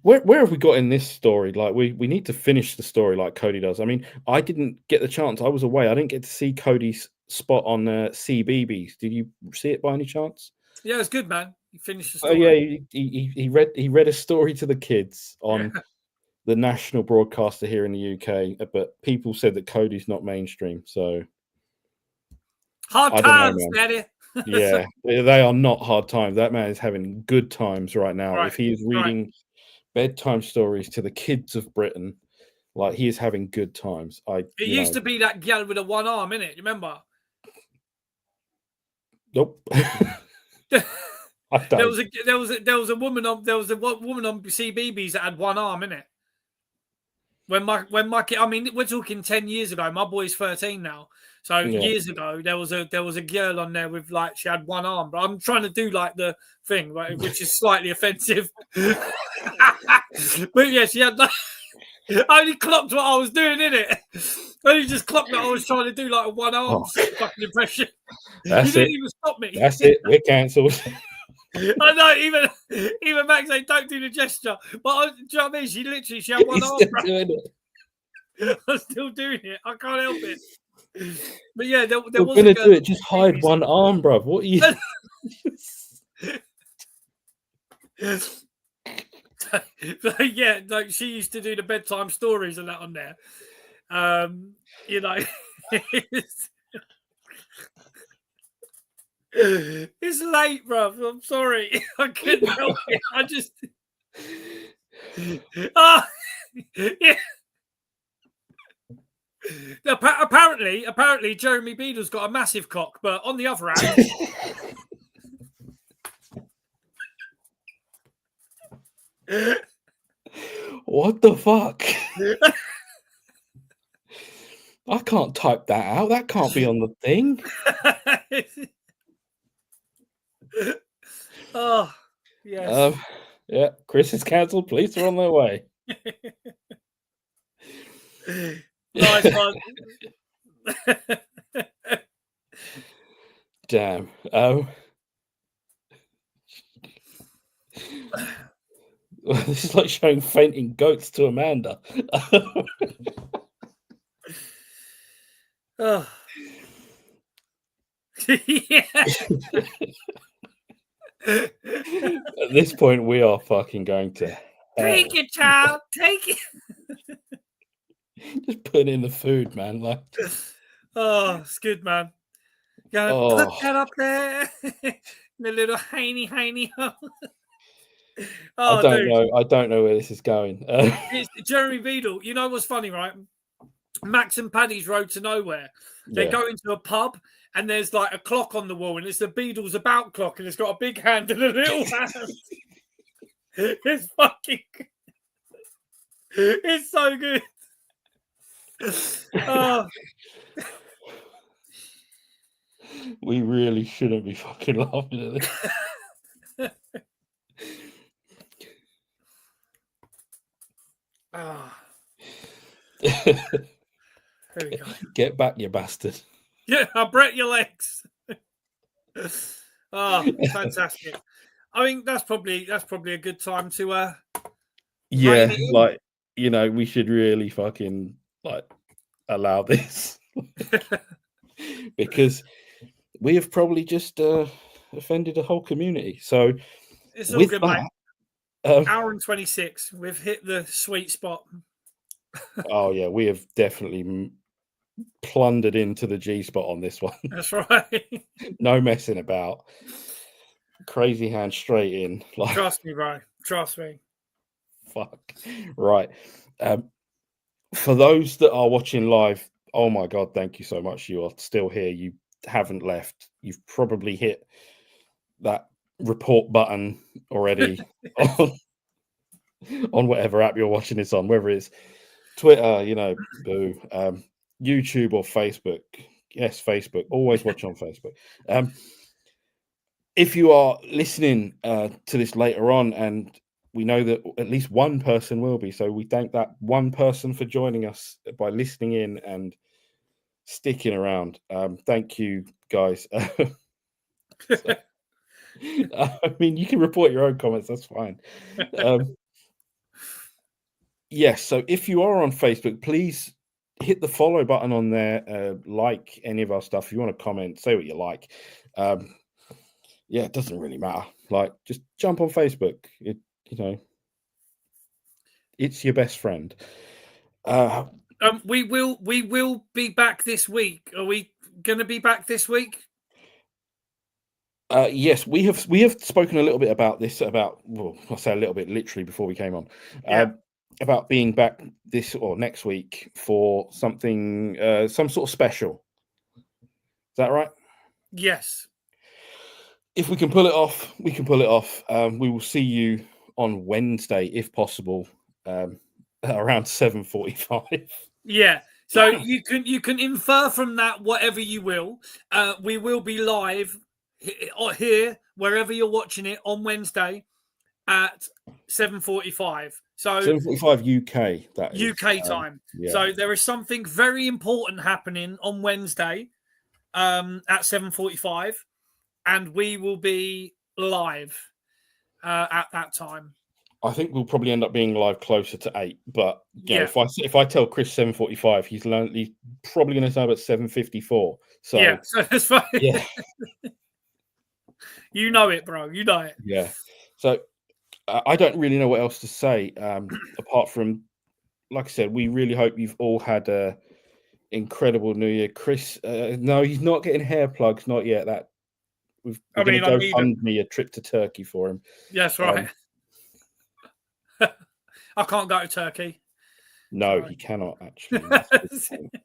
where have we got in this story? Like, we need to finish the story like Cody does. I mean, I didn't get the chance. I was away. I didn't get to see Cody's spot on CBBS. Did you see it by any chance? Yeah, it's good, man. He finished the story. Oh yeah, he read a story to the kids on the national broadcaster here in the UK. But people said that Cody's not mainstream, so hard times, Daddy. Yeah, they are not hard times. That man is having good times right now. Right. If he is reading bedtime stories to the kids of Britain, like, he is having good times. It used to be that gal with a one arm, innit? You remember? Nope. There was a woman on CBBS that had one arm, innit? When my kid, I mean, we're talking 10 years ago. My boy's 13 now. So years ago, there was a girl on there with, like, she had one arm. But I'm trying to do like the thing, right, which is slightly offensive. But yeah, she had. I only clocked what I was doing, innit? I only just clocked that I was trying to do like a one arm fucking impression. That's you didn't even stop me. That's it. We're cancelled. I know, even Max saying don't do the gesture. But do you know what I mean? She had one arm. Doing it. I'm still doing it. I can't help it. But yeah, there was gonna do it. Just hide one arm, bruv. What are you? Yeah, like, she used to do the bedtime stories and that on there. You know, it's late, bruv. I'm sorry. I couldn't help it. I just yeah. Apparently, Jeremy Beadle's got a massive cock, but on the other hand, what the fuck? I can't type that out. That can't be on the thing. Oh, yes. Yeah, Chris is cancelled. Police are on their way. Nice one. Damn. This is like showing fainting goats to Amanda. Oh. Yeah. At this point, we are fucking going to hell. Take it, child. Take it. Just put in the food, man. Like, oh, it's good, man. Put that up there. The little hiney hole. I don't know. I don't know where this is going. It's Jeremy Beadle. You know what's funny, right? Max and Paddy's Road to Nowhere. They go into a pub and there's like a clock on the wall and it's the Beatles About clock and it's got a big hand and a little hand. It's fucking... It's so good. Oh. We really shouldn't be fucking laughing at this. There we go. Get back, you bastard. Yeah, I break your legs. Oh, fantastic. I think that's probably a good time to yeah, like, you know, we should really fucking like allow this. Because we have probably just offended a whole community. So it's all good, mate. Hour and 26. We've hit the sweet spot. Oh yeah, we have definitely plundered into the G spot on this one. That's right. No messing about. Crazy hand straight in. Like, trust me, bro. Trust me. Fuck. Right. For those that are watching live, oh my god, thank you so much. You are still here. You haven't left. You've probably hit that report button already on whatever app you're watching this on, whether it's Twitter, you know, boo, YouTube or Facebook. Yes, Facebook. Always watch on Facebook. If you are listening to this later on, and we know that at least one person will be, so we thank that one person for joining us by listening in and sticking around. Thank you, guys. So, I mean, you can report your own comments. That's fine. Yes. So if you are on Facebook, please hit the follow button on there. Like any of our stuff. If you want to comment, say what you like. Yeah, it doesn't really matter. Like, just jump on Facebook. You know, it's your best friend. We will be back this week. Are we going to be back this week? Yes, we have spoken a little bit about this. Well, I'll say a little bit, literally, before we came on. About being back this or next week for something, some sort of special. Is that right? Yes. If we can pull it off, we can pull it off. We will see you on Wednesday, if possible, around 7:45. Yeah. So you can infer from that whatever you will. We will be live here, wherever you're watching it, on Wednesday at 7:45. So 7:45 UK. That is UK time. Yeah. So there is something very important happening on Wednesday at 7:45, and we will be live at that time. I think we'll probably end up being live closer to 8. But you know, if I tell Chris 7:45, he's probably going to say about 7:54. So yeah, so that's fine. Yeah. You know it, bro. You know it. Yeah. So I don't really know what else to say apart from, like I said, we really hope you've all had a incredible New Year. Chris, no, he's not getting hair plugs, not yet. That we're going to go fund me a trip to Turkey for him. Yes, right. I can't go to Turkey. No, he cannot actually.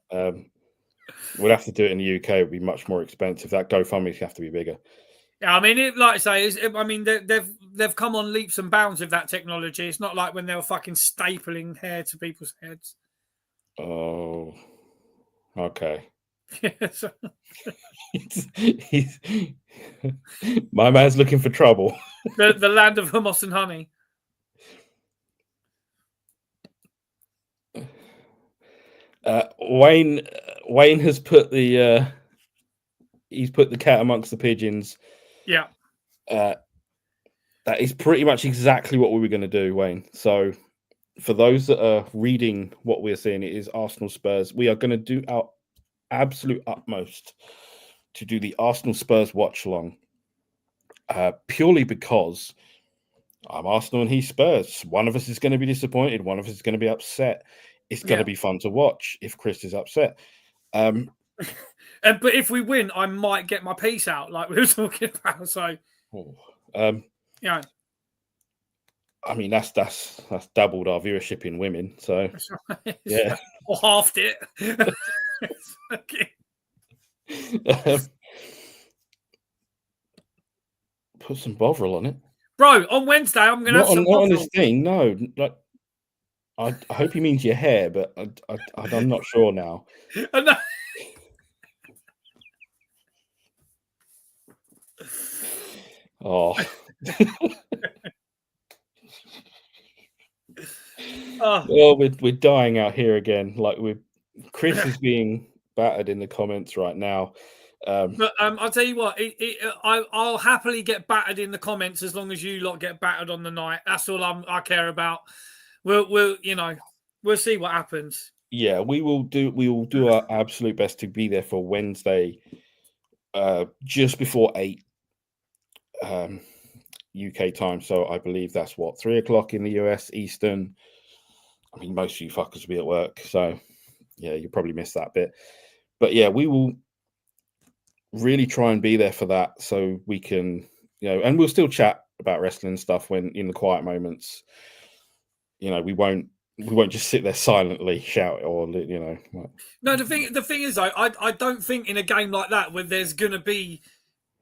We'll have to do it in the UK. It'll be much more expensive. That GoFundMe have to be bigger. Yeah, I mean, like I say, I mean, they've come on leaps and bounds with that technology. It's not like when they were fucking stapling hair to people's heads. Oh, okay. My man's looking for trouble. The land of hummus and honey. Wayne has put the he's put the cat amongst the pigeons. Yeah. That is pretty much exactly what we were going to do, Wayne. So, for those that are reading what we're seeing, it is Arsenal Spurs. We are going to do our absolute utmost to do the Arsenal Spurs watch along, purely because I'm Arsenal and he's Spurs. One of us is going to be disappointed. One of us is going to be upset. It's going to be fun to watch if Chris is upset. But if we win, I might get my piece out, like we were talking about. So, yeah. I mean, that's doubled our viewership in women. So, yeah, or halved it. Put some Bovril on it, bro. On Wednesday, I'm going to have some. Not on this thing. No, like I hope he means your hair, but I'm not sure now. Oh. Well, we're dying out here again. Like Chris is being battered in the comments right now. But I'll tell you what, I'll happily get battered in the comments as long as you lot get battered on the night. That's all I care about. We'll see what happens. Yeah, we will do our absolute best to be there for Wednesday, just before 8 UK time. So I believe that's 3:00 in the US Eastern. I mean, most of you fuckers will be at work, so yeah, you'll probably miss that bit. But yeah, we will really try and be there for that, so we can, and we'll still chat about wrestling stuff when in the quiet moments. We won't just sit there silently shout or No, the thing is though, I don't think in a game like that where there's gonna be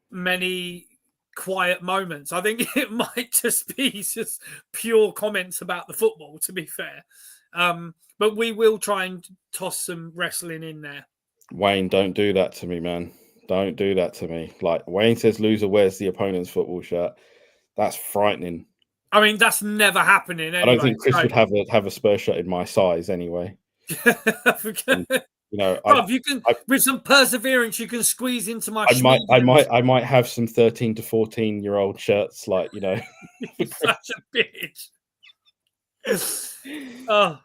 many quiet moments. I think it might just be just pure comments about the football, to be fair. But we will try and toss some wrestling in there. Wayne, don't do that to me, man. Don't do that to me. Like Wayne says, loser wears the opponent's football shirt. That's frightening. I mean, that's never happening anyway. I don't think Chris would have a Spurs shirt in my size anyway. And, you can with some perseverance, you can squeeze into my. I might have some 13 to 14-year-old shirts, like You're such a bitch. Oh.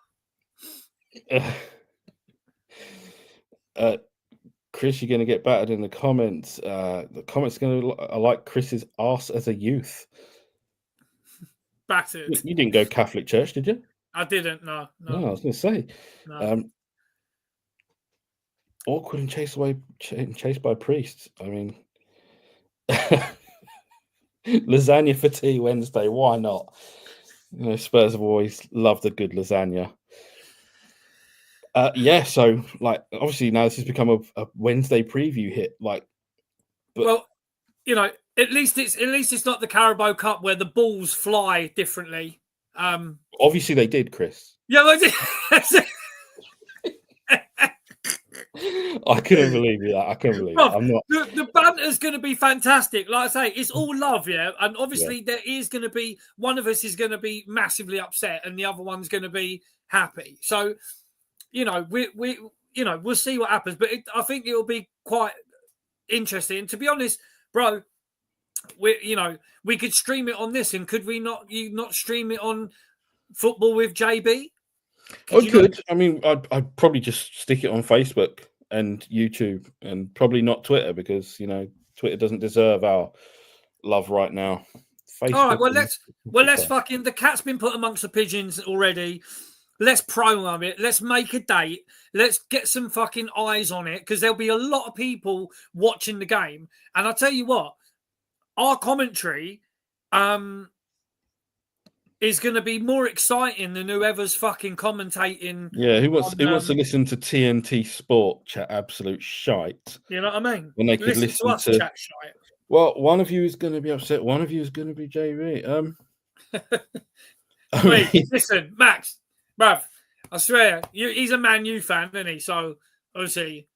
Chris, you're going to get battered in the comments. The comments are going to like Chris's arse as a youth. Battered. You didn't go Catholic church, did you? I didn't. No. I was going to say. No. Awkward and chased by priests. I mean, lasagna for tea Wednesday. Why not? Spurs have always loved a good lasagna. So like obviously now this has become a Wednesday preview hit. Well, at least it's not the Carabao Cup where the balls fly differently. Obviously they did, Chris. Yeah, I did. I couldn't believe that. I couldn't believe it. I'm not. The banter's going to be fantastic. Like I say, it's all love, yeah. And obviously, there is going to be one of us is going to be massively upset, and the other one's going to be happy. So, we'll see what happens. But I think it'll be quite interesting. To be honest, bro, we could stream it on this, and could we not? You not stream it on Football with JB? Could. I mean, I'd probably just stick it on Facebook and YouTube, and probably not Twitter because Twitter doesn't deserve our love right now. Facebook. All right, let's fucking. The cat's been put amongst the pigeons already. Let's promo it. Let's make a date. Let's get some fucking eyes on it because there'll be a lot of people watching the game. And I'll tell you what, our commentary, is going to be more exciting than whoever's fucking commentating. Yeah, who wants to listen to TNT Sport chat absolute shite? You know what I mean? When they could listen to us chat shite. Well, one of you is going to be upset. One of you is going to be JV. Wait, listen, Max, bruv, I swear, he's a Man U fan, isn't he? So, obviously.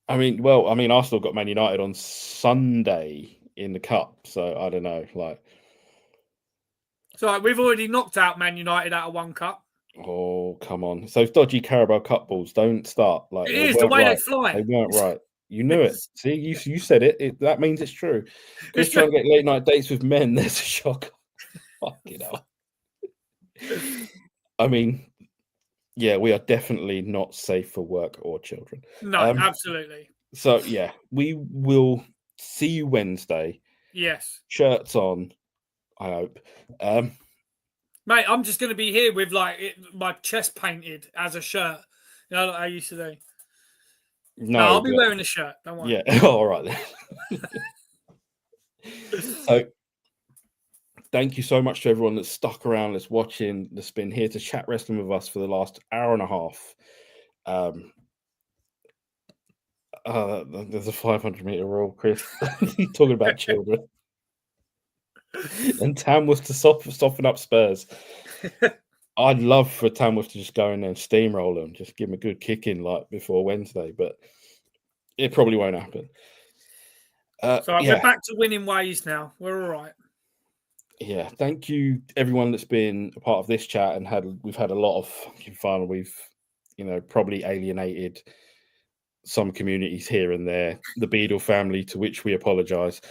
I mean, Arsenal got Man United on Sunday in the cup, so I don't know. So we've already knocked out Man United out of one cup. Oh, come on! So dodgy Carabao Cup balls don't start. It is the way they fly. They weren't right. You knew it. See, you said it. That means it's true. Chris trying to get late night dates with men. There's a shock. Fucking hell. I mean, yeah, we are definitely not safe for work or children. No, absolutely. So yeah, we will see you Wednesday. Yes. Shirts on, I hope. Mate, I'm just going to be here with my chest painted as a shirt. You know, like I used to do. No, I'll be wearing a shirt. Don't worry. Yeah, all right then. So, thank you so much to everyone that's stuck around, that's watching, that's been here to chat wrestling with us for the last hour and a half. There's a 500-meter rule, Chris. He's talking about children. And Tamworth to soften up Spurs. I'd love for Tamworth to just go in there and steamroll them, just give them a good kick in like before Wednesday, but it probably won't happen. We're back to winning ways now. We're all right. Yeah, thank you everyone that's been a part of this chat and we've had a lot of fucking fun. We've, probably alienated some communities here and there. The Beadle family, to which we apologise.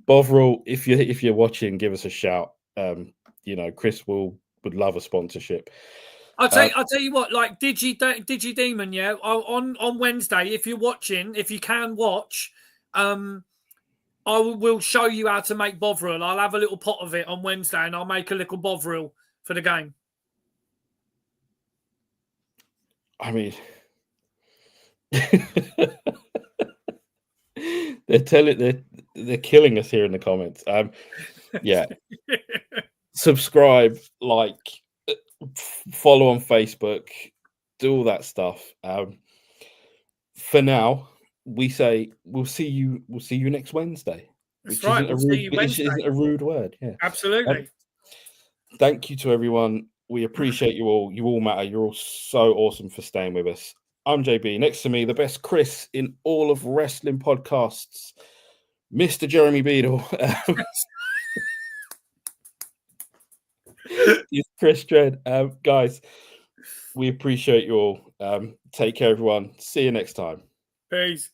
Bovril, if you're watching, give us a shout. Chris would love a sponsorship. I'll tell you what, like Digi Demon, yeah. On Wednesday, if you're watching, if you can watch, I will show you how to make Bovril. I'll have a little pot of it on Wednesday, and I'll make a little Bovril for the game. I mean, they're killing us here in the comments. Yeah. Subscribe, like, follow on Facebook, do all that stuff. For now, we say we'll see you next Wednesday. That's right. Which isn't a rude word. Yeah. Absolutely. Thank you to everyone. We appreciate you all. You all matter. You're all so awesome for staying with us. I'm JB. Next to me, the best Chris in all of wrestling podcasts, Mr. Jeremy Beadle. He's Chris Dredd. Guys, we appreciate you all. Take care, everyone. See you next time. Peace.